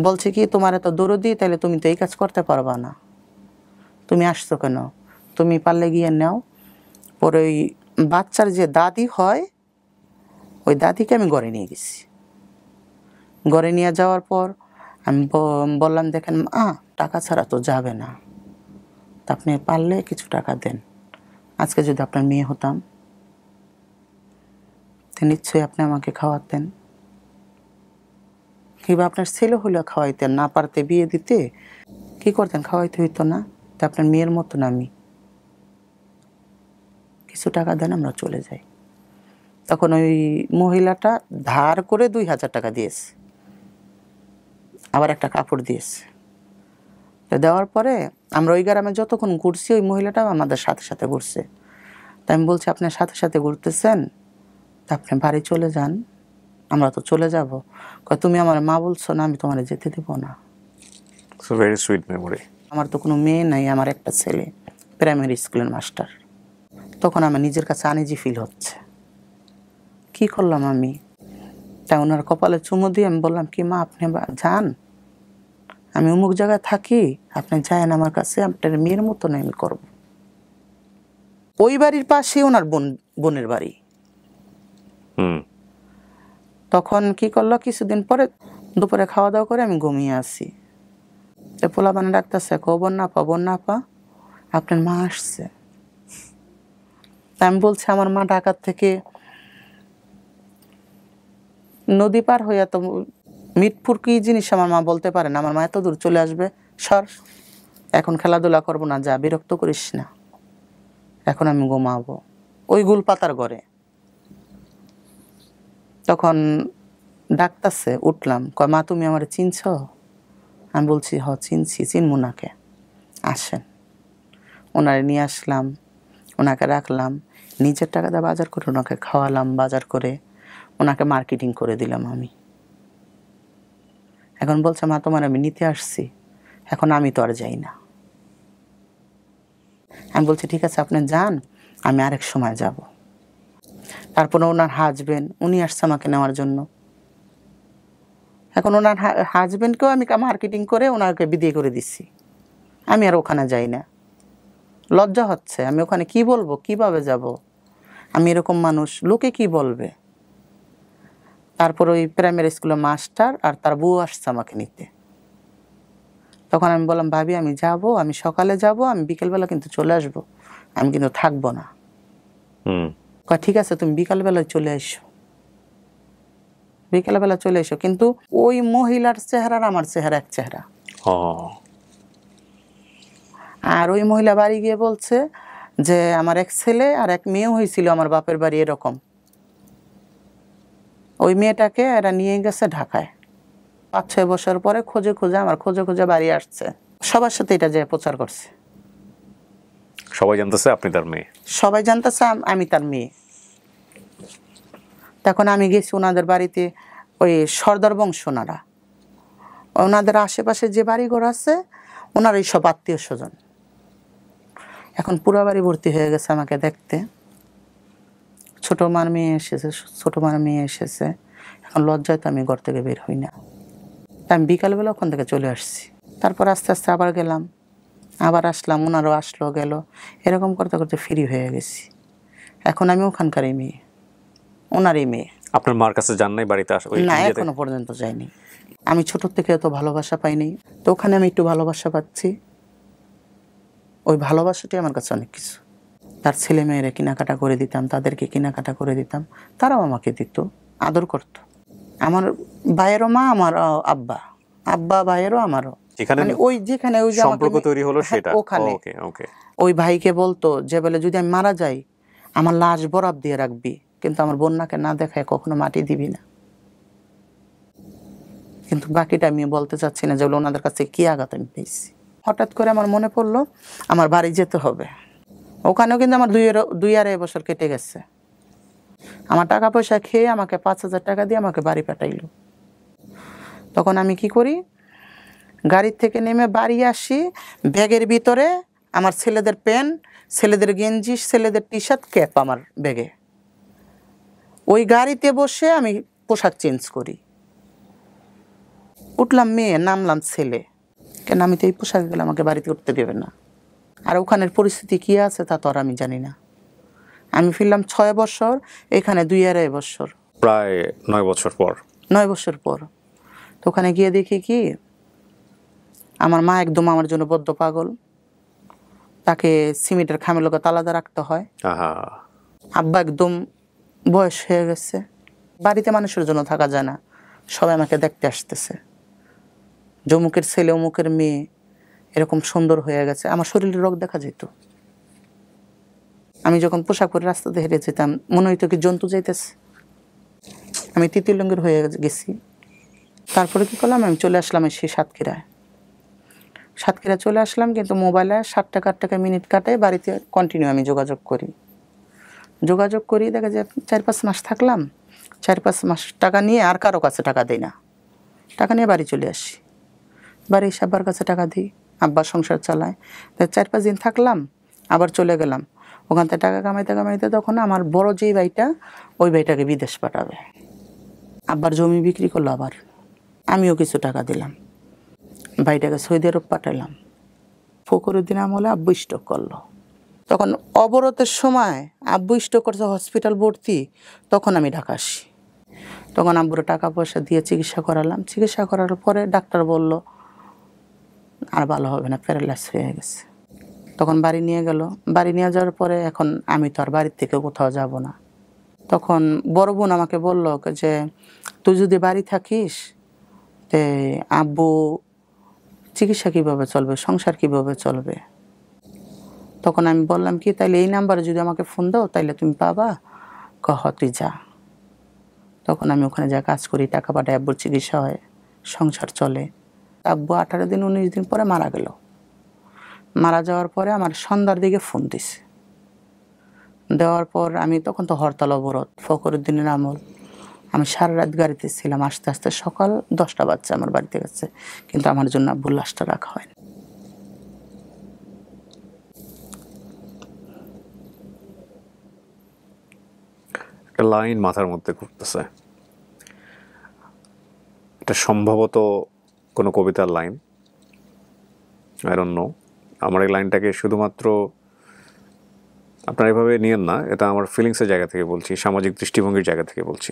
বলছে কি, তোমার এত দরদি, তাহলে তুমি তো এই কাজ করতে পারবা না, তুমি আসছো কেন? তুমি পারলে গিয়ে নাও। পরে ওই বাচ্চার যে দাদি হয়, ওই দাদিকে আমি ঘরে নিয়ে গেছি। ঘরে নিয়ে যাওয়ার পর আমি বললাম, দেখেন টাকা ছাড়া তো যাবে না, তা আপনি পারলে কিছু টাকা দেন। আজকে যদি আপনার মেয়ে হতাম, তো নিশ্চয়ই আপনি আমাকে খাওয়াতেন, কিংবা আপনার ছেলে হলেও খাওয়াইতেন। না পারতে বিয়ে দিতে কি করতেন, খাওয়াইতে হইতো না। তা আপনার মেয়ের মতন আমি, কিছু টাকা দেন, আমরা চলে যাই। তখন ওই মহিলাটা ধার করে 2000 টাকা দিয়েছে, আবার একটা কাপড় দিয়েছে। তো দেওয়ার পরে আমরা ওই গ্রামে যতক্ষণ ঘুরছি, ওই মহিলাটাও আমাদের সাথে সাথে ঘুরছে। তাই আমি বলছি, আপনার সাথে সাথে ঘুরতেছেন, তা আপনি বাড়ি চলে যান, আমরা তো চলে যাব। তুমি আমার মা বলছো না, আমি তোমার যেতে দেবো না। Very sweet memory. আমার তো কোনো মেয়ে নাই, আমার একটা ছেলে প্রাইমারি স্কুলের মাস্টার। তখন আমার নিজের কাছে আনইজি ফিল হচ্ছে, কি করলাম আমি। তাই ওনার কপালে চুমু দিয়ে আমি বললাম কি, মা আপনি যান, আমি অমুক জায়গায় থাকি, আপনি যায়েন আমার কাছে, আপনার মেয়ের মতন আমি করব। ওই বাড়ির পাশে ওনার বোনের বাড়ি। তখন কি করলো, কিছুদিন পরে দুপুরে খাওয়া দাওয়া করে আমি ঘুমিয়ে আসি, পোলাপানে ডাকতেছে, বন্যা আপা আপনার মা আসছে। আমি বলছি আমার মা ঢাকার থেকে নদী পার হইয়া তো মিটপুর কি জিনিস আমার মা বলতে পারে না, আমার মা এত দূর চলে আসবে, সর এখন খেলাধুলা করবো না, যা বিরক্ত করিস না, এখন আমি ঘুমাবো ওই গুল পাতার ঘরে। তখন ডাকতেছে, উঠলাম, কয় মা তুমি আমার চিনছ? আমি বলছি হ চিনছি, চিনবো নাকে, আসেন। ওনারে নিয়ে আসলাম, ওনাকে রাখলাম, নিজের টাকা দিয়ে বাজার করে ওনাকে খাওয়ালাম, বাজার করে ওনাকে মার্কেটিং করে দিলাম আমি। এখন বলছে মা তোমার আমি নিতে আসছি, এখন আমি তো আর যাই না। আমি বলছি ঠিক আছে আপনি যান, আমি আরেক সময় যাব। তারপরে ওনার হাজবেন্ড উনি আসছে আমাকে নেওয়ার জন্য। এখন ওনার হাজবেন্ডকেও আমি মার্কেটিং করে ওনাকে বিদায় করে দিচ্ছি, আমি আর ওখানে যাই না। লজ্জা হচ্ছে, আমি ওখানে কি বলবো, কিভাবে যাব, আমি এরকম মানুষ, লোকে কি বলবে। তারপর ওই প্রাইমারি স্কুলের মাস্টার আর তার বউ আসছে আমাকে নিতে। তখন আমি বললাম ভাবি আমি যাব, আমি সকালে যাব, আমি বিকেলবেলা কিন্তু চলে আসব, আমি কিন্তু থাকবো না। কয় ঠিক আছে তুমি বিকালবেলায় চলে এসো, বিকেলবেলা চলে এসো। কিন্তু ওই মহিলার চেহারা আর আমার চেহারা এক চেহারা। আর ওই মহিলা বাড়ি গিয়ে বলছে যে আমার এক ছেলে আর এক মেয়েও হয়েছিল আমার বাপের বাড়ি এরকম, ওই মেয়েটাকে এরা নিয়ে গেছে ঢাকায়। 5-6 বছর পরে খোঁজে খোঁজে আমার খোঁজে খোঁজে বাড়ি আসছে, সবার সাথে এটা যে প্রচার করছে, সবাই জানতেছে আপনি তার মেয়ে, সবাই জানতেছে আমি তার মেয়ে। তখন আমি গেছি ওনাদের বাড়িতে, ওই সর্দার বংশ ওনারা, ওনাদের আশেপাশে যে বাড়িঘর আছে ওনার এই সব আত্মীয় স্বজন। এখন পুরা বাড়ি ভর্তি হয়ে গেছে আমাকে দেখতে, ছোটো মার মেয়ে এসেছে, ছোটো মার মেয়ে এসেছে। এখন লজ্জায় তো আমি ঘর থেকে বের হই না, আমি বিকালবেলা ওখান থেকে চলে আসছি। তারপর আস্তে আস্তে আবার গেলাম, আবার আসলাম, ওনারও আসলো গেল, এরকম করতে করতে ফ্রি হয়ে গেছি। এখন আমি ওখানকারই মেয়ে, ওনারই মেয়ে। আপনার মার কাছে যান নাই বাড়িতে? না এখনো পর্যন্ত যাইনি, আমি ছোট থেকে তো ভালোবাসা পাইনি, তো ওখানে আমি একটু ভালোবাসা পাচ্ছি, ওই ভালোবাসাটি আমার কাছে অনেক কিছু। তার ছেলে মেয়েরা কেনাকাটা করে দিতাম, তাদেরকে কেনাকাটা করে দিতাম, তারাও আমাকে দিত, আদর করত। আমার ভাইয়েরও মা আমার আব্বা, আব্বা ভাইয়েরও আমারও, মানে ওই যেখানে ওই সম্পর্ক তৈরি হলো সেটা ওখানে। ওই ভাইকে বলতো যে বলে যদি আমি মারা যাই আমার লাশ বরাব দিয়ে রাখবি, কিন্তু আমার বন্যাকে না দেখায় কখনো মাটি দিবি না। কিন্তু বাকিটা আমি বলতে চাচ্ছি না, যেগুলো ওনাদের কাছে কি আঘাত আমি পেয়েছি। হঠাৎ করে আমার মনে পড়লো আমার বাড়ি যেতে হবে, ওখানেও কিন্তু আমার 2-2.5 বছর কেটে গেছে। আমার টাকা পয়সা খেয়ে আমাকে 5,000 টাকা দিয়ে আমাকে বাড়ি পাঠাইলো। তখন আমি কি করি, গাড়ির থেকে নেমে বাড়ি আসি, ব্যাগের ভিতরে আমার ছেলেদের প্যান্ট, ছেলেদের গেঞ্জি, ছেলেদের টি শার্ট, ক্যাপ আমার ব্যাগে। ওই গাড়িতে বসে আমি পোশাক চেঞ্জ করি, উঠলাম মেয়ে, নামলাম ছেলে, কেন আমি তো এই পোশাকে গেলে আমাকে বাড়িতে উঠতে দেবে না। আর ওখানের পরিস্থিতি কী আছে তা তো আর আমি জানি না। আমি ফিরলাম 6 বছর, এখানে 2-2.5 বছর, প্রায় 9 বছর পর। 9 বছর পর। তো ওখানে গিয়ে দেখি কি আমার মা একদম আমার জন্য বদ্ধ পাগল, তাকে সিমেন্টের খামের লোকে তালাদা রাখতে হয়। আব্বা একদম বয়স হয়ে গেছে, বাড়িতে মানুষের জন্য থাকা যায় না, সবাই আমাকে দেখতে আসতেছে, অমুকের ছেলে অমুকের মেয়ে এরকম সুন্দর হয়ে গেছে। আমার শরীরের রোগ দেখা যেত, আমি যখন পোশাক পরে রাস্তাতে হেঁটে যেতাম মনে হইতো কি জন্তু যাইতেছে, আমি তৃতীয়লিঙ্গের হয়ে গেছি। তারপরে কি করলাম, আমি চলে আসলাম সেই সাতক্ষীরা চলে আসলাম, কিন্তু মোবাইলে 7 টাকা 8 টাকা মিনিট কাটে, বাড়িতে কন্টিনিউ আমি যোগাযোগ করি দেখা যায় 4-5 মাস থাকলাম, 4-5 মাস টাকা নিয়ে আর কারো কাছে টাকা দিই না, টাকা নিয়ে বাড়ি চলে আসি, বাড়ি এসে আব্বার কাছে টাকা দিই, আব্বার সংসার চালায়। 4-5 দিন থাকলাম, আবার চলে গেলাম, ওখান থেকে টাকা কামাইতে তখন আমার বড় যেই ভাইটা, ওই ভাইটাকে বিদেশ পাঠাবে, আব্বার জমি বিক্রি করলো, আবার আমিও কিছু টাকা দিলাম, ভাইটাকে সৌদি আরব পাঠালাম। ফখরুদ্দিন দিন আমলে আব্বু স্ট্রোক করলো, তখন অবরোধের সময় আব্বু স্ট্রোক করছে, হসপিটাল ভর্তি, তখন আমি ঢাকা আসি। তখন আব্বুর টাকা পয়সা দিয়ে চিকিৎসা করালাম। চিকিৎসা করার পরে ডাক্তার বলল আর ভালো হবে না, প্যারালাইস হয়ে গেছে। তখন বাড়ি নিয়ে গেল। বাড়ি নিয়ে যাওয়ার পরে এখন আমি তো আর বাড়ির থেকে কোথাও যাব না। তখন বড় বোন আমাকে বলল যে তুই যদি বাড়ি থাকিস তে আব্বু চিকিৎসা কীভাবে চলবে, সংসার কীভাবে চলবে। তখন আমি বললাম কি তাইলে এই নাম্বারে যদি আমাকে ফোন দাও তাইলে তুমি পাবা। তুই যা। তখন আমি ওখানে যা কাজ করি, টাকা পাঠাই, আব্বুর চিকিৎসা হয়, সংসার চলে। আব্বু 18 দিন 19 দিন পরে মারা গেল। মারা যাওয়ার পরে আমার সন্ধ্যার দিকে ফোন দিছে। দেওয়ার পর আমি তখন তো হরতাল অবরোধ, ফখরুদ্দিনের আমল। আমি সারা রাত গাড়িতে ছিলাম। আস্তে আস্তে সকাল 10টা বাজছে আমার বাড়িতে গেছে, কিন্তু আমার জন্য আব্বুর লাশটা রাখা হয়নি। একটা লাইন মাথার মধ্যে ঘুরতেছে, এটা সম্ভবত কোনো কবিতার লাইন, আই ডোন্ট নো। আমার এই লাইনটাকে শুধুমাত্র আপনারা এভাবে নিয়েন না, এটা আমার ফিলিংসের জায়গা থেকে বলছি, সামাজিক দৃষ্টিভঙ্গির জায়গা থেকে বলছি।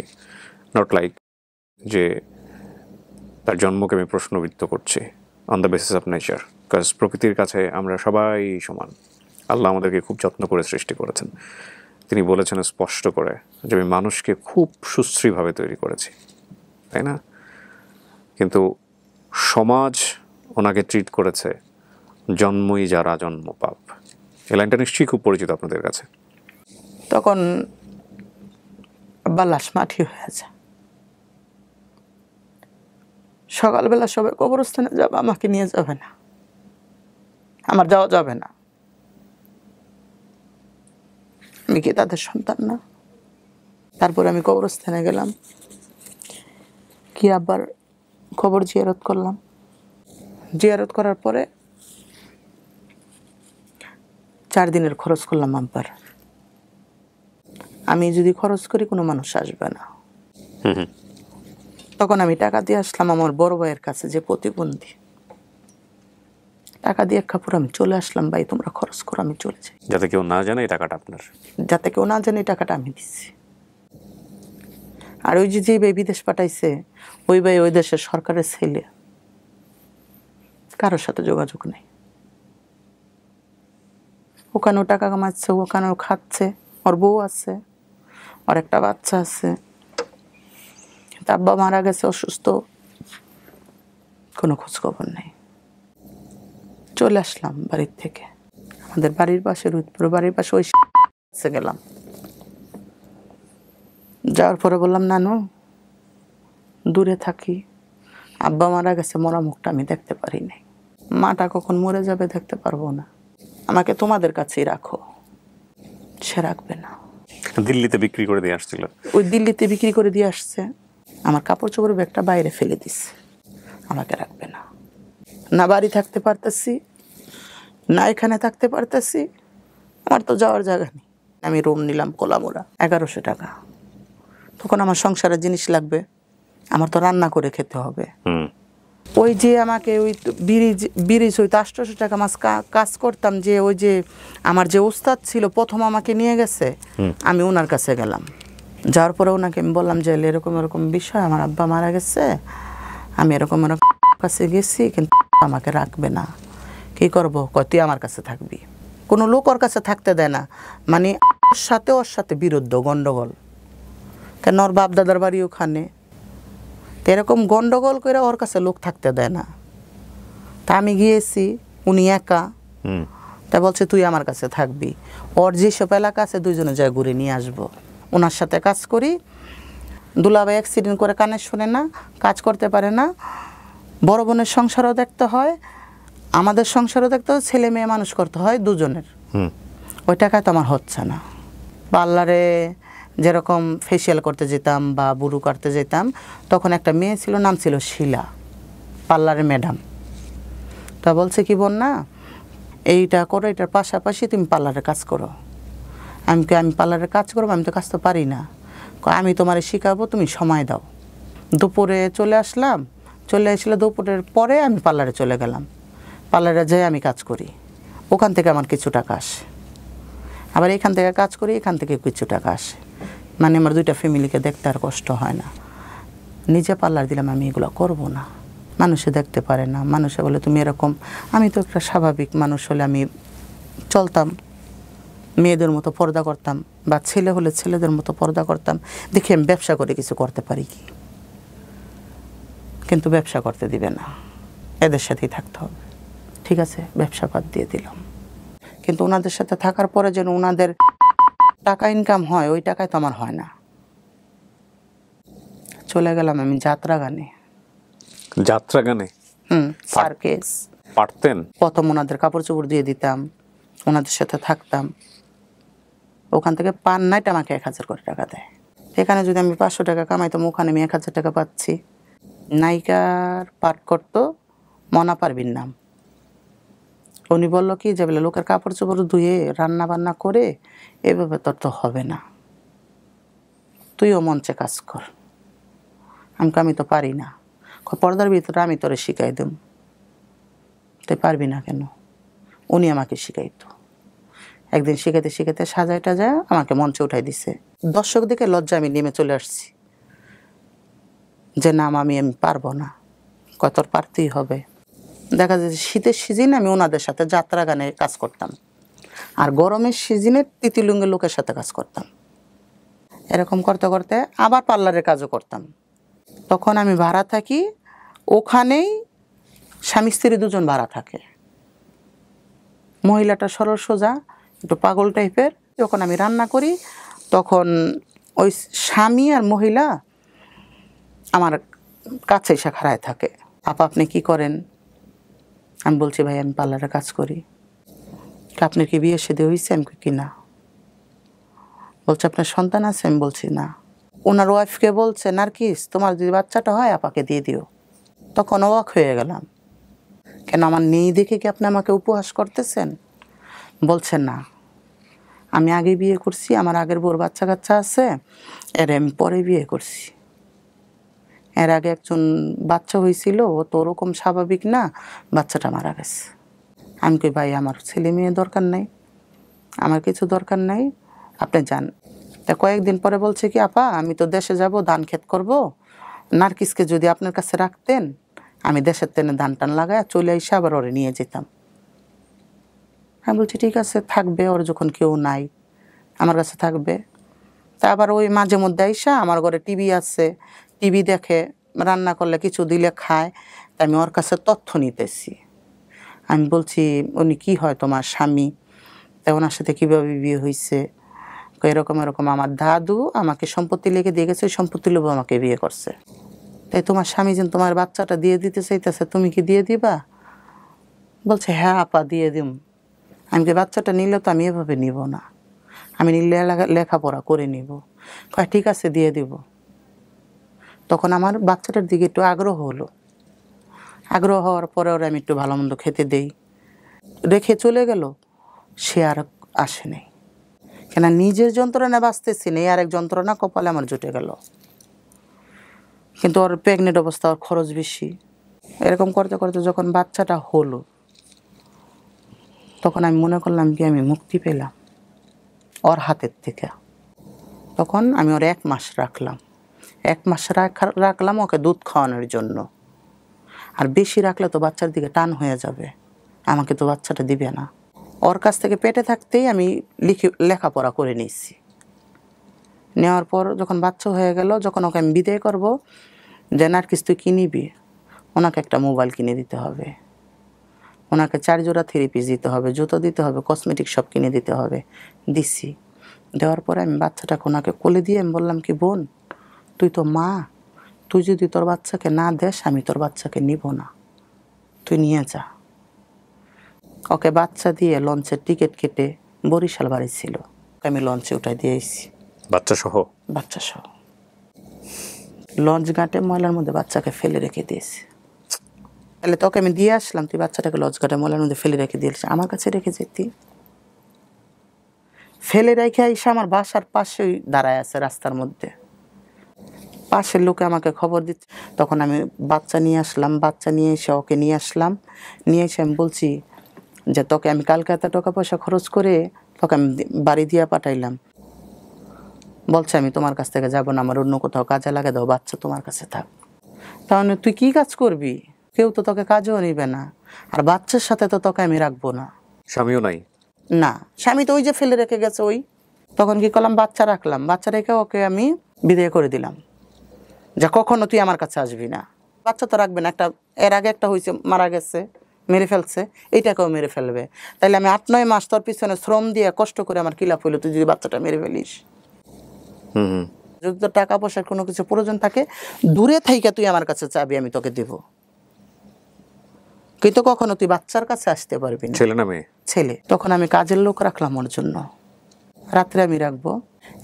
নট লাইক যে তার জন্মকে আমি প্রশ্নবিদ্ধ করছি on the basis of nature, because প্রকৃতির কাছে আমরা সবাই সমান। আল্লাহ আমাদেরকে খুব যত্ন করে সৃষ্টি করেছেন। তিনি বলেছেন স্পষ্ট করে যে আমি মানুষকে খুব সুশ্রীভাবে তৈরি করেছি, তাই না? কিন্তু সমাজ ওনাকে ট্রিট করেছে জন্মই যারা জন্ম পাপ। এই লাইনটা নিশ্চয়ই খুব পরিচিত আপনাদের কাছে। তখন আব্বার লাশ মাটি হয়ে যায়। সকালবেলা সবাই কবরস্থানে যাবে, আমাকে নিয়ে যাবে না, আমার যাওয়া যাবে না। আমি কি তাদের সন্তান না? তারপর আমি কবরস্থানে গেলাম, কি আব্বার কবর জিয়ারত করলাম। জিয়ারত করার পরে 4 দিনের খরচ করলাম আব্বার। আমি যদি খরচ করি কোনো মানুষ আসবে না। তখন আমি টাকা দিয়ে আসলাম আমার বড় ভাইয়ের কাছে, যে প্রতিবন্ধী। টাকা দিয়ে কাপড় আমি চলে আসলাম, ভাই তোমরা খরচ করো, আমি চলে যাই। যাতে কেউ না জানে এই টাকাটা আপনার। যাতে কেউ না জানে এই টাকাটা আমি দিচ্ছি। আর ওই যে ভাই বিদেশ পাঠাইছে, ওই ভাই ওই দেশের সরকারের ছেলে, কারোর সাথে যোগাযোগ নেই। ওখানেও টাকা কামাচ্ছে, ওখানেও খাচ্ছে, ওর বউ আছে, ওর একটা বাচ্চা আছে। কিন্তু আব্বা মারা গেছে অসুস্থ, কোনো খোঁজ খবর নেই। চলে আসলাম বাড়ির থেকে, আমাদের বাড়ির পাশে, রুদপুর বাড়ির পাশে ওই গেলাম। যাওয়ার পরে বললাম নানু দূরে থাকি, আব্বা মারা গেছে, মরা মুখটা আমি দেখতে পারি নাই, মাটা কখন মরে যাবে দেখতে পারবো না, আমাকে তোমাদের কাছেই রাখো। সে রাখবে না। দিল্লিতে বিক্রি করে দিয়ে আসছিল। ওই দিল্লিতে বিক্রি করে দিয়ে আসছে। আমার কাপড় চোপড় ব্যাগটা বাইরে ফেলে দিচ্ছে, আমাকে রাখবে না। না বাড়ি থাকতে পারতেছি, না এখানে থাকতে পারতেছি, আমার তো যাওয়ার জায়গা নেই। আমি রুম নিলাম কোলামোড়া, 1100 টাকা। তখন আমার সংসারের জিনিস লাগবে, আমার তো রান্না করে খেতে হবে। ওই যে আমাকে ওই ব্রিজ হইতো 800 টাকা মাস কাজ করতাম, যে ওই যে আমার যে উস্তাদ ছিল প্রথম আমাকে নিয়ে গেছে, আমি ওনার কাছে গেলাম। যাওয়ার পরে ওনাকে আমি বললাম যে এরকম এরকম বিষয়, আমার আব্বা মারা গেছে, আমি এরকম এরকম কাছে গেছি, কিন্তু আমাকে রাখবে না, কি করব? তুই আমার কাছে থাকবি। কোনো লোক ওর কাছে থাকতে দেয় না, মানে ওর সাথে বিরুদ্ধ গন্ডগোল, কেন ওর বাপ দাদার বাড়ি ওখানে, এরকম গন্ডগোল করে ওর কাছে লোক থাকতে দেয় না। তা আমি গিয়েছি, উনি একা, তা বলছে তুই আমার কাছে থাকবি, ওর যেসব এলাকা আছে দুইজনে যায় ঘুরে নিয়ে আসবো। ওনার সাথে কাজ করি। দুলাভাই অ্যাক্সিডেন্ট করে কানে শোনে না, কাজ করতে পারে না, বড় বোনের সংসারও দেখতে হয়, আমাদের সংসারও দেখতে হয়, ছেলে মেয়ে মানুষ করতে হয় দুজনের। ওই টাকায় তো আমার হচ্ছে না। পার্লারে যেরকম ফেসিয়াল করতে যেতাম বা বুড়ো কাটতে যেতাম, তখন একটা মেয়ে ছিল, নাম ছিল শিলা, পার্লারের ম্যাডাম। তা বলছে কি বোন না, এইটা করো, এটার পাশাপাশি তুমি পার্লারে কাজ করো। আমি পার্লারে কাজ করবো, আমি তো কাজ তো পারি না, আমি তোমারে শিখাবো, তুমি সময় দাও। দুপুরে চলে আসলাম, চলে আসলে দুপুরের পরে আমি পার্লারে চলে গেলাম। পার্লারে যেয়ে আমি কাজ করি, ওখান থেকে আমার কিছু টাকা আসে, আবার এখান থেকে কাজ করি, এখান থেকে কিছু টাকা আসে, মানে আমার 2টা ফ্যামিলিকে দেখতে আর কষ্ট হয় না। নিজে পার্লার দিলাম, আমি এগুলো করব না। মানুষে দেখতে পারে না, মানুষে বলে তুমি এরকম। আমি তো একটা স্বাভাবিক মানুষ হলে আমি চলতাম, মেয়েদের মতো পর্দা করতাম, বা ছেলে হলে ছেলেদের মতো পর্দা করতাম। দেখি আমি ব্যবসা করে কিছু করতে পারি কি। কিন্তু ব্যবসা করতে দিবে না, এদের সাথেই থাকতে হবে। ঠিক আছে, ব্যবসা বাদ দিয়ে দিলাম। কিন্তু ওনাদের সাথে থাকার পরে যেন ওনাদের টাকা ইনকাম হয়, ওই টাকায় তো আমার হয় না। চলে গেলাম আমি যাত্রা গানে। যাত্রা গানে? সার্কেস। পারতেন? প্রথম ওনাদের কাপড় চোপড় দিয়ে দিতাম, ওনাদের সাথে থাকতাম। ওখান থেকে পার নাইট আমাকে 1000 করে টাকা দেয়। এখানে যদি আমি 500 টাকা কামাইতাম, ওখানে আমি 1000 টাকা পাচ্ছি। নায়িকার পাঠ করতো মনা পারবিন নাম। উনি বললো কি যে বলে লোকের কাপড় চোপড় ধুয়ে রান্না বান্না করে এভাবে তোর তো হবে না, তুইও মঞ্চে কাজ কর। আমি তো পারি না। পর্দার ভিতরে আমি তোরে শিখাই দেব। তুই পারবি না কেন? উনি আমাকে শিখাইতো। একদিন শিখাইতে শিখাইতে সাজায় টাজায় আমাকে মঞ্চে উঠাই দিছে। দর্শক দেখে লজ্জা আমি নেমে চলে আসছি, যে নাম আমি পারবো না। কত পারতেই হবে। দেখা যাচ্ছে শীতের সিজনে আমি ওনাদের সাথে যাত্রা গানে কাজ করতাম, আর গরমের সিজনে তিতিলুঙ্গের লোকের সাথে কাজ করতাম। এরকম করতে করতে আবার পার্লারের কাজও করতাম। তখন আমি ভাড়া থাকি, ওখানেই স্বামী স্ত্রী দুজন ভাড়া থাকে। মহিলাটা সরল সোজা, একটু পাগল টাইপের। যখন আমি রান্না করি তখন ওই স্বামী আর মহিলা আমার কাছে এসে খাড়ায় থাকে। আপা আপনি কি করেন? আমি বলছি ভাই আমি পার্লারে কাজ করি। আপনার কি বিয়ে শাদী হয়েছে? আমি কি না। বলছে আপনার সন্তান আছে? আমি বলছি না। ওনার ওয়াইফকে বলছে নার্গিস তোমার যদি বাচ্চাটা হয় আপাকে দিয়ে দিও। তখন অবাক হয়ে গেলাম, কেন আমার নেই দেখে কি আপনি আমাকে উপহাস করতেছেন? বলছেন না, আমি আগে বিয়ে করছি, আমার আগের বউর বাচ্চা কাচ্চা আছে, এর আমি পরে বিয়ে করছি। এর আগে একজন বাচ্চা হয়েছিল, ও তো ওরকম স্বাভাবিক না, বাচ্চাটা মারা গেছে। আমি কই ভাই আমার ছেলে মেয়ে দরকার নাই, আমার কিছু দরকার নাই, আপনি যান। তা কয়েকদিন পরে বলছে কি আপা আমি তো দেশে যাব, ধান ক্ষেত করব, নার্গিসকে যদি আপনার কাছে রাখতেন আমি দেশের তেনে ধান টান লাগায় চলে এসে আবার ওরে নিয়ে যেতাম। আমি বলছি ঠিক আছে থাকবে, ওর যখন কেউ নাই আমার কাছে থাকবে। তা আবার ওই মাঝে মধ্যে আইসা আমার ঘরে টিভি আছে, টিভি দেখে, রান্না করলে কিছু দিলে খায়। তা আমি ওর কাছে তথ্য নিতেছি। আমি বলছি উনি কি হয় তোমার স্বামী? তা ওনার সাথে কীভাবে বিয়ে হয়েছে? এরকম এরকম আমার দাদু আমাকে সম্পত্তি লিখে দিয়ে গেছে, ওই সম্পত্তি লোভ আমাকে বিয়ে করছে। তাই তোমার স্বামী যেন তোমার বাচ্চাটা দিয়ে দিতে চাইতেছে, তুমি কি দিয়ে দিবা? বলছে হ্যাঁ আপা দিয়ে দিম। আমি যে বাচ্চাটা নিলে তো আমি এভাবে নিব না, আমি নিলে লেখাপড়া করে নিব। কয় ঠিক আছে দিয়ে দিব। তখন আমার বাচ্চাটার দিকে একটু আগ্রহ হলো। আগ্রহ হওয়ার পরে ওরা আমি একটু ভালো মন্দ খেতে দেই, রেখে চলে গেল। সে আর আসে নাই, কেন নিজের যন্ত্রণা বাঁচতেছি না, আর এক যন্ত্রণা কপালে আমার জুটে গেল। কিন্তু ওর প্রেগনেন্ট অবস্থা, ওর খরচ বেশি। এরকম করতে করতে যখন বাচ্চাটা হলো তখন আমি মনে করলাম কি আমি মুক্তি পেলাম ওর হাতের থেকে। তখন আমি ওর 1 মাস রাখলাম। 1 মাস রাখলাম ওকে দুধ খাওয়ানোর জন্য। আর বেশি রাখলে তো বাচ্চার দিকে টান হয়ে যাবে, আমাকে তো বাচ্চাটা দিবে না। ওর কাছ থেকে পেটে থাকতেই আমি লেখাপড়া করে নিয়েছি। নেওয়ার পর যখন বাচ্চা হয়ে গেল, যখন ওকে আমি বিদায় করবো, যে নার্গিস তুই কি নিবি? ওনাকে একটা মোবাইল কিনে দিতে হবে, ওনাকে 4 জোড়া 3 পিস দিতে হবে, জুতো দিতে হবে, কসমেটিক সব কিনে দিতে হবে। দিছি। দেওয়ার পরে আমি বাচ্চাটাকে ওনাকে কোলে দিয়ে আমি বললাম কি বোন তুই তো মা, তুই যদি তোর বাচ্চাকে না দেস আমি তোর বাচ্চাকে নিব না, তুই নিয়ে যা। ওকে বাচ্চা দিয়ে লঞ্চের টিকিট কেটে বরিশাল বাড়ি ছিল, আমি লঞ্চে উঠাই দিয়েছি বাচ্চা সহ। বাচ্চা সহ লঞ্চ ঘাটে ময়লার মধ্যে বাচ্চাকে ফেলে রেখে দিয়েছি। তাহলে তোকে আমি দিয়ে আসলাম, তুই বাচ্চাটাকে লঞ্চ ঘাটে ময়লার মধ্যে ফেলে রেখে দিয়েছিস, আমার কাছে রেখে যেতি। ফেলে রেখে এসে আমার বাসার পাশেই দাঁড়ায় আছে রাস্তার মধ্যে। পাশের লোকে আমাকে খবর দিচ্ছে। তখন আমি বাচ্চা নিয়ে আসলাম, বাচ্চা নিয়ে এসে ওকে নিয়ে আসলাম। নিয়ে এসে আমি বলছি যে তোকে আমি কালকে এত টাকা পয়সা খরচ করে তোকে আমি বাড়ি দিয়ে পাঠাইলাম, বলছে আমি তোমার কাছ থেকে যাবো না, আমার অন্য কোথাও কাজে লাগে দাও, বাচ্চা তোমার কাছে থাক। তাহলে তুই কি কাজ করবি? কেউ তো তোকে কাজও নিবে না, আর বাচ্চার সাথে তো তোকে আমি রাখবো না। স্বামীও নাই? না, স্বামী তো ওই যে ফেলে রেখে গেছে। ওই তখন কি করলাম, বাচ্চা রাখলাম, বাচ্চা রেখে ওকে আমি বিদায় করে দিলাম, যা কখনো তুই আমার কাছে আসবি না। বাচ্চা তো রাখবে না, একটা এর আগে একটা হয়েছে, মারা গেছে, মেরে ফেলছে, এইটাকেও মেরে ফেলবে। তাইলে আমি 8-9 মাস তোর পিছনে শ্রম দিয়ে কষ্ট করে আমার কি লাভ হইলো তুই যদি বাচ্চাটা মেরে ফেলিস? যদি তোর টাকা পয়সার কোনো কিছু প্রয়োজন থাকে, দূরে থাইকা তুই আমার কাছে চাবি, আমি তোকে দেব, কিন্তু কখনো তুই বাচ্চার কাছে আসতে পারবি না। ছেলে না মেয়ে? ছেলে। তখন আমি কাজের লোক রাখলাম ওর জন্য, রাত্রে আমি রাখবো।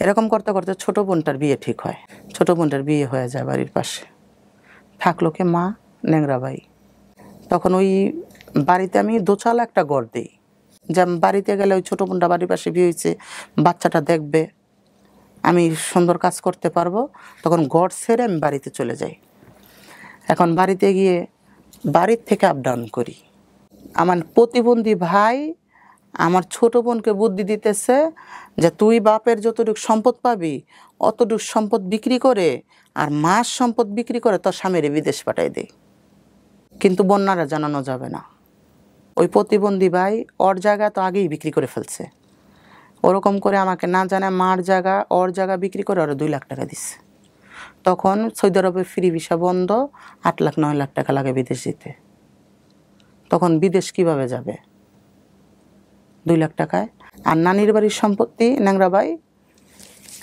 এরকম করতে করতে ছোট বোনটার বিয়ে ঠিক হয়। ছোট বোনটার বিয়ে হয়ে যায় বাড়ির পাশে। থাকলো কে মা, ন্যাংরা ভাই। তখন ওই বাড়িতে আমি দোচালা একটা ঘর দিই, যে আমি বাড়িতে গেলে ওই ছোট বোনটা বাড়ির পাশে বিয়ে হয়েছে, বাচ্চাটা দেখবে, আমি সুন্দর কাজ করতে পারবো। তখন ঘর ছেড়ে আমি বাড়িতে চলে যাই। এখন বাড়িতে গিয়ে বাড়ির থেকে আপ ডাউন করি। আমার প্রতিবন্ধী ভাই আমার ছোট বোনকে বুদ্ধি দিতেছে যে তুই বাপের যতটুকু সম্পদ পাবি অতটুকু সম্পদ বিক্রি করে আর মাস সম্পদ বিক্রি করে তোর স্বামীরে বিদেশ পাঠাই দে, কিন্তু বন্যারা জানানো যাবে না। ওই প্রতিবন্ধী ভাই ওর জায়গা তো আগেই বিক্রি করে ফেলছে। ওরকম করে আমাকে না জানে মার জায়গা ওর জায়গা বিক্রি করে ওরা 2 লাখ টাকা দিচ্ছে। তখন সৌদি আরবে ফ্রি ভিসা বন্ধ, 8 লাখ 9 লাখ টাকা লাগে বিদেশ যেতে। তখন বিদেশ কিভাবে যাবে 2 লাখ টাকায়? আর নানির বাড়ির সম্পত্তি ন্যাংরা ভাই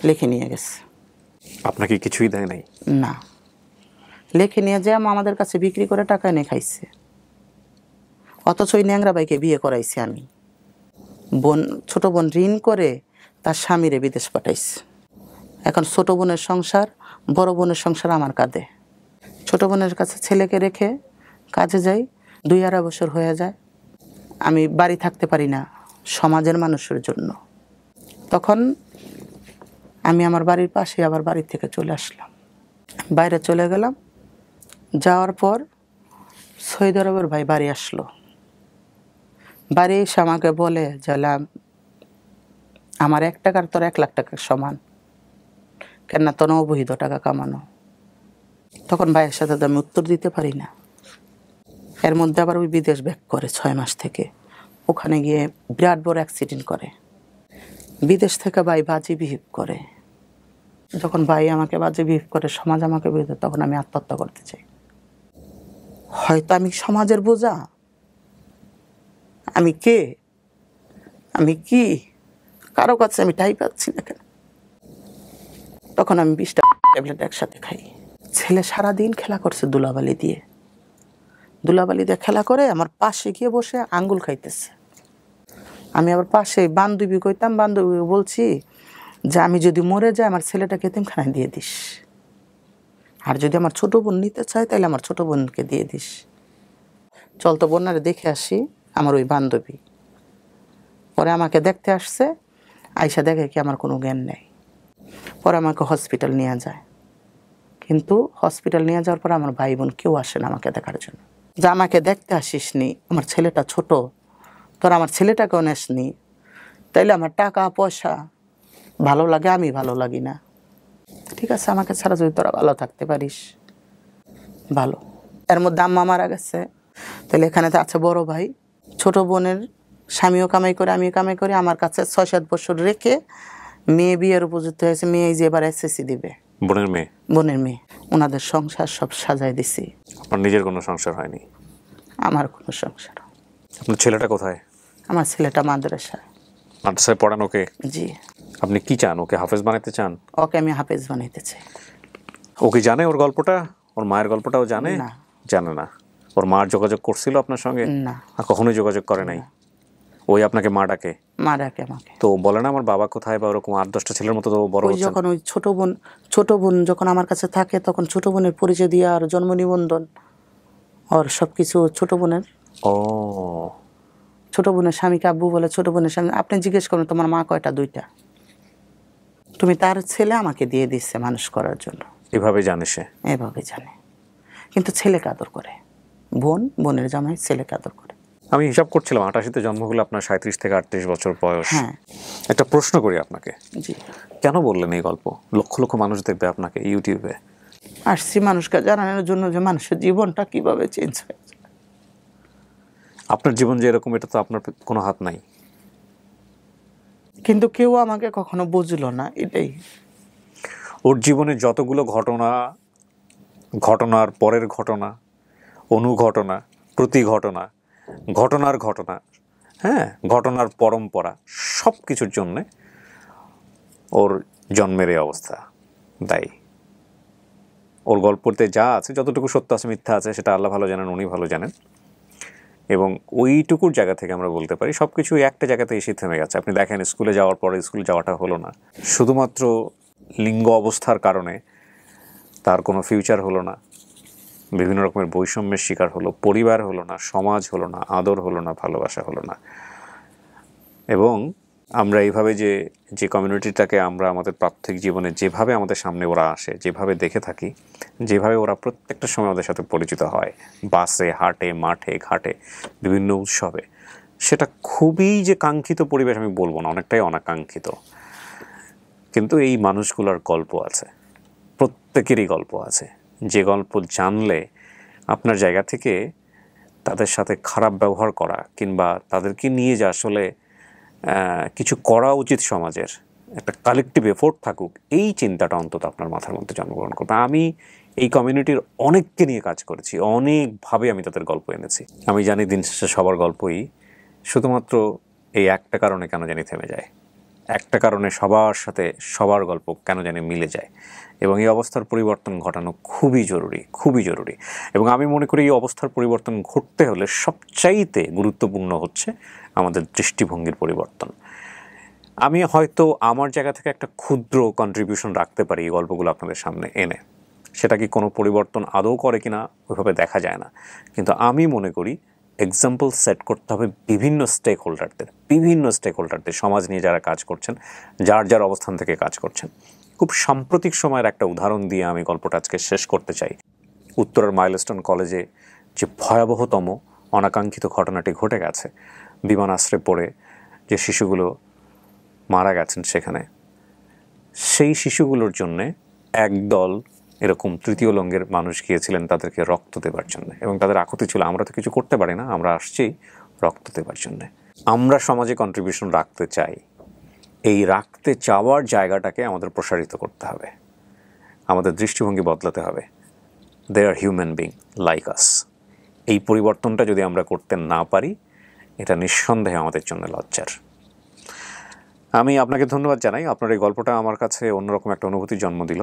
লিখে নিয়ে গেছে। আপনাকে কিছুই দেয় নাই? না, লিখে নিয়ে যে আমাদের কাছে বিক্রি করে টাকা এনে খাইছে। অথচ ওই ন্যাংরা ভাইকে বিয়ে করাইছি আমি। ছোট বোন ঋণ করে তার স্বামীরে বিদেশ পাঠাইছে। এখন ছোট বোনের সংসার, বড় বোনের সংসার আমার কাঁধে। ছোট বোনের কাছে ছেলেকে রেখে কাজে যাই, 2-2.5 বছর হয়ে যায়। আমি বাড়ি থাকতে পারি না সমাজের মানুষের জন্য। তখন আমি আমার বাড়ির পাশে আবার বাড়ি থেকে চলে আসলাম, বাইরে চলে গেলাম। যাওয়ার পর সৌদি আরবের ভাই বাড়ি আসলো। বাড়ি এসে আমাকে বলে যে আমার 1 টাকার তোর 1 লাখ টাকার সমান, কেন তোর অবৈধ টাকা কামানো। তখন ভাইয়ের সাথে তো আমি উত্তর দিতে পারি না। এর মধ্যে আবার ওই বিদেশ ব্যাক করে 6 মাস থেকে, ওখানে গিয়ে বিরাট বড় অ্যাক্সিডেন্ট করে। বিদেশ থেকে ভাই বাজে বিহেভ করে। যখন ভাই আমাকে বাজে বিহেভ করে, সমাজ আমাকে বিরোধী, তখন আমি আত্মহত্যা করতে চাই। হয়তো আমি সমাজের বোঝা, আমি কে, আমি কি, কারো কাছে আমি ঠাঁই পাচ্ছি না কেন। তখন আমি 20টা ট্যাবলেট একসাথে খাই। ছেলে সারাদিন খেলা করছে দুলাবালি দিয়ে খেলা করে আমার পাশে গিয়ে বসে আঙ্গুল খাইতেছে। আমি আবার পাশে বান্ধবী কইতাম, বান্ধবী বলছি যে আমি যদি মরে যাই আমার ছেলেটাকে এতিমখানায় দিয়ে দিস, আর যদি আমার ছোট বোন নিতে চায় তাহলে আমার ছোট বোনকে দিয়ে দিস। চল তো বন্যারে দেখে আসি। আমার ওই বান্ধবী পরে আমাকে দেখতে আসছে, আইসা দেখে কি আমার কোনো জ্ঞান নেই। পরে আমাকে হসপিটাল নিয়ে যায়, কিন্তু হসপিটাল নিয়ে যাওয়ার পর আমার ভাই বোন কেউ আসে না আমাকে দেখার জন্য। যে আমাকে দেখতে আসিস নি, আমার ছেলেটা ছোট, তোর আমার ছেলেটাকেও নেসনি, তাইলে আমার টাকা পয়সা ভালো লাগে, আমি ভালো লাগি না। ঠিক আছে, আমাকে ছাড়া যদি তোরা ভালো থাকতে পারিস ভালো। এর মধ্যে আম্মা মারা গেছে, তাহলে এখানে তো আছে বড় ভাই, ছোট বোনের স্বামীও কামাই করে, আমিও কামাই করি। আমার কাছে 6-7 বছর রেখে মেয়ে বিয়ের উপযুক্ত হয়েছে। মেয়ে যে এবার এসএসসি দিবে। বোনের মেয়ে। ওনাদের সংসার সব সাজায় দিছি। আপনার নিজের কোনো সংসার হয়নি? আমার কোনো সংসার। আপনার ছেলেটা কোথায়? আমার ছেলেটা মাদ্রাসায়। মাদ্রাসায় পড়ান ওকে? জি। আপনি কি চান, ওকে হাফেজ বানাতে চান? ওকে আমি হাফেজ বানাইতে চাই। ও কি জানে ওর গল্পটা, ওর মায়ের গল্পটাও জানে? না, জানে না। ওর মার যোগাযোগ করছিল আপনার সঙ্গে? না, কখনোই যোগাযোগ করে নাই। ওই আপনাকে মা ডাকে? মা ডাকে আমাকে। তো বলে না আমার বাবা কোথায়, বা ওরকম 8-10টা ছেলের মতো তো বড় হচ্ছে। যখন ওই ছোট বোন যখন আমার কাছে থাকে, তখন ছোট বোনের পরিচয় দিয়ে আর জন্ম নিবন্ধন আর সবকিছু ছোট বোনের। ও, ছোট বোনের স্বামীকে আব্বু বলে, ছোট বোনের স্বামী। আপনি জিজ্ঞেস করুন তোমার মা কয়টা? 2টা। তুমি তার ছেলে আমাকে দিয়ে দিচ্ছে মানুষ করার জন্য। এভাবে জানে সে? এভাবে জানে, কিন্তু ছেলেকে আদর করে। বোনের জামাই ছেলেকে আদর করে। আমি হিসাব করছিলাম 88-তে জন্ম হলে আপনার 37 থেকে 38 বছর বয়স। হ্যাঁ। একটা প্রশ্ন করি আপনাকে, জি। কেন বললেন এই গল্প? লক্ষ লক্ষ মানুষ দেখবে আপনাকে ইউটিউবে। আসছি মানুষকে জানানোর জন্য যে মানুষের জীবনটা কিভাবে চেঞ্জ হয়েছে। আপনার জীবন যে এরকম, এটা তো আপনার কোনো হাত নাই। কিন্তু কেউ আমাকে কখনো বুঝলো না, এটাই। ওর জীবনে যতগুলো ঘটনা, ঘটনার পরের ঘটনা, অনুঘটনা, প্রতি ঘটনা, ঘটনার ঘটনা, হ্যাঁ, ঘটনার পরম্পরা, সব কিছুর জন্যে ওর জন্মের এই অবস্থা দায়ী। ওর গল্পতে যা আছে, যতটুকু সত্য আছে মিথ্যা আছে, সেটা আল্লাহ ভালো জানেন, উনি ভালো জানেন। এবং ওইটুকুর জায়গা থেকে আমরা বলতে পারি সব কিছু একটা জায়গাতে এসে থেমে গেছে। আপনি দেখেন স্কুলে যাওয়ার পরে স্কুল যাওয়াটা হলো না, শুধুমাত্র লিঙ্গ অবস্থার কারণে তার কোনো ফিউচার হলো না, বিভিন্ন রকমের বৈষম্যের শিকার হলো, পরিবার হলো না, সমাজ হলো না, আদর হলো না, ভালোবাসা হলো না। এবং আমরা এইভাবে যে কমিউনিটিটাকে আমরা আমাদের প্রাত্যহিক জীবনে যেভাবে আমাদের সামনে ওরা আসে, যেভাবে দেখে থাকি, যেভাবে ওরা প্রত্যেকটা সময় আমাদের সাথে পরিচিত হয়, বাসে, হাটে, মাঠে, ঘাটে, বিভিন্ন উৎসবে, সেটা খুবই যে কাঙ্ক্ষিত পরিবেশ আমি বলবো না, অনেকটাই অনাকাঙ্ক্ষিত। কিন্তু এই মানুষগুলোর গল্প আছে, প্রত্যেকেরই গল্প আছে, যে গল্প জানলে আপনার জায়গা থেকে তাদের সাথে খারাপ ব্যবহার করা কিংবা তাদেরকে নিয়ে যে আসলে কিছু করা উচিত, সমাজের একটা কালেকটিভ এফোর্ট থাকুক, এই চিন্তাটা অন্তত আপনার মাথার মধ্যে জন্মগ্রহণ করবে। আমি এই কমিউনিটির অনেককে নিয়ে কাজ করেছি, অনেকভাবে আমি তাদের গল্প এনেছি। আমি জানি দিন শেষে সবার গল্পই শুধুমাত্র এই একটা কারণে কেন জানি থেমে যায়, একটা কারণে সবার সাথে সবার গল্প কেন জানি মিলে যায়। এবং এই অবস্থার পরিবর্তন ঘটানো খুবই জরুরি, খুবই জরুরি। এবং আমি মনে করি এই অবস্থার পরিবর্তন ঘটতে হলে সবচাইতে গুরুত্বপূর্ণ হচ্ছে আমাদের দৃষ্টিভঙ্গির পরিবর্তন। আমি হয়তো আমার জায়গা থেকে একটা ক্ষুদ্র কন্ট্রিবিউশন রাখতে পারি এই গল্পগুলো আপনাদের সামনে এনে, সেটা কি কোনো পরিবর্তন আদৌ করে কিনা ওইভাবে দেখা যায় না। কিন্তু আমি মনে করি এক্সাম্পল সেট করতে হবে বিভিন্ন স্টেক হোল্ডারদের, সমাজ নিয়ে যারা কাজ করছেন, যার যার অবস্থান থেকে কাজ করছেন। খুব সাম্প্রতিক সময়ের একটা উদাহরণ দিয়ে আমি গল্পটা আজকে শেষ করতে চাই। উত্তরার মাইলস্টোন কলেজে যে ভয়াবহতম অনাকাঙ্ক্ষিত ঘটনাটি ঘটে গেছে, বিমানাশ্রে পড়ে যে শিশুগুলো মারা গেছেন, সেখানে সেই শিশুগুলোর জন্যে একদল এরকম তৃতীয় লিঙ্গের মানুষ গিয়েছিলেন তাদেরকে রক্ত দেবার জন্য। এবং তাদের আকুতি ছিল, আমরা তো কিছু করতে পারি না, আমরা আসছি রক্ত দেবার জন্যে। আমরা সমাজে কন্ট্রিবিউশন রাখতে চাই, এই রাখতে চাওয়ার জায়গাটাকে আমাদের প্রসারিত করতে হবে, আমাদের দৃষ্টিভঙ্গি বদলাতে হবে। দে আর হিউম্যান বিং লাইক আস। এই পরিবর্তনটা যদি আমরা করতে না পারি, এটা নিঃসন্দেহে আমাদের জন্য লজ্জার। আমি আপনাকে ধন্যবাদ জানাই, আপনার এই গল্পটা আমার কাছে অন্যরকম একটা অনুভূতির জন্ম দিল।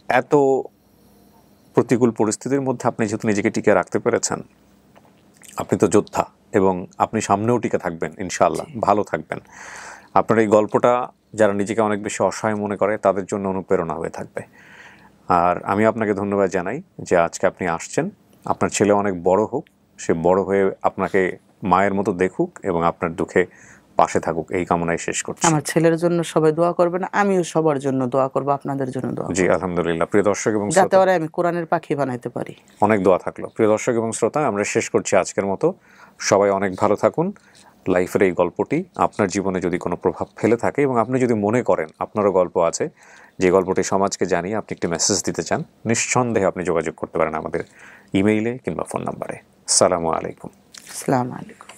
এত প্রতিকূল পরিস্থিতির মধ্যে আপনি যেহেতু নিজেকে টিকে রাখতে পেরেছেন, আপনি তো যোদ্ধা, এবং আপনি সামনেও টিকে থাকবেন ইনশাআল্লাহ, ভালো থাকবেন। আপনার এই গল্পটা যারা নিজেকে অনেক বেশি অসহায় মনে করে তাদের জন্য অনুপ্রেরণা হয়ে থাকবে। আর আমি আপনাকে ধন্যবাদ জানাই যে আজকে আপনি আসছেন। আপনার ছেলে অনেক বড় হোক, সে বড় হয়ে আপনাকে মায়ের মতো দেখুক এবং আপনার দুঃখে পাশে থাকুক, এই কামনায় শেষ করছি। আমার ছেলের জন্য সবাই দোয়া করবেন, আমিও সবার জন্য দোয়া করব, আপনাদের জন্য দোয়া জি আলহামদুলিল্লাহ। প্রিয় দর্শক এবং যাতে ওরা আমি কোরআনের পাখি বানাইতে পারি, অনেক দোয়া থাকলো। প্রিয় দর্শক এবং শ্রোতা, আমরা শেষ করছি আজকের মতো। সবাই অনেক ভালো থাকুন। লাইফের এই গল্পটি আপনার জীবনে যদি কোনো প্রভাব ফেলে থাকে এবং আপনি যদি মনে করেন আপনারও গল্প আছে, যে গল্পটি সমাজকে জানিয়ে আপনি একটি মেসেজ দিতে চান, নিঃসন্দেহে আপনি যোগাযোগ করতে পারেন আমাদের ইমেইলে কিংবা ফোন নাম্বারে। আসসালামু আলাইকুম। আসসালামু আলাইকুম।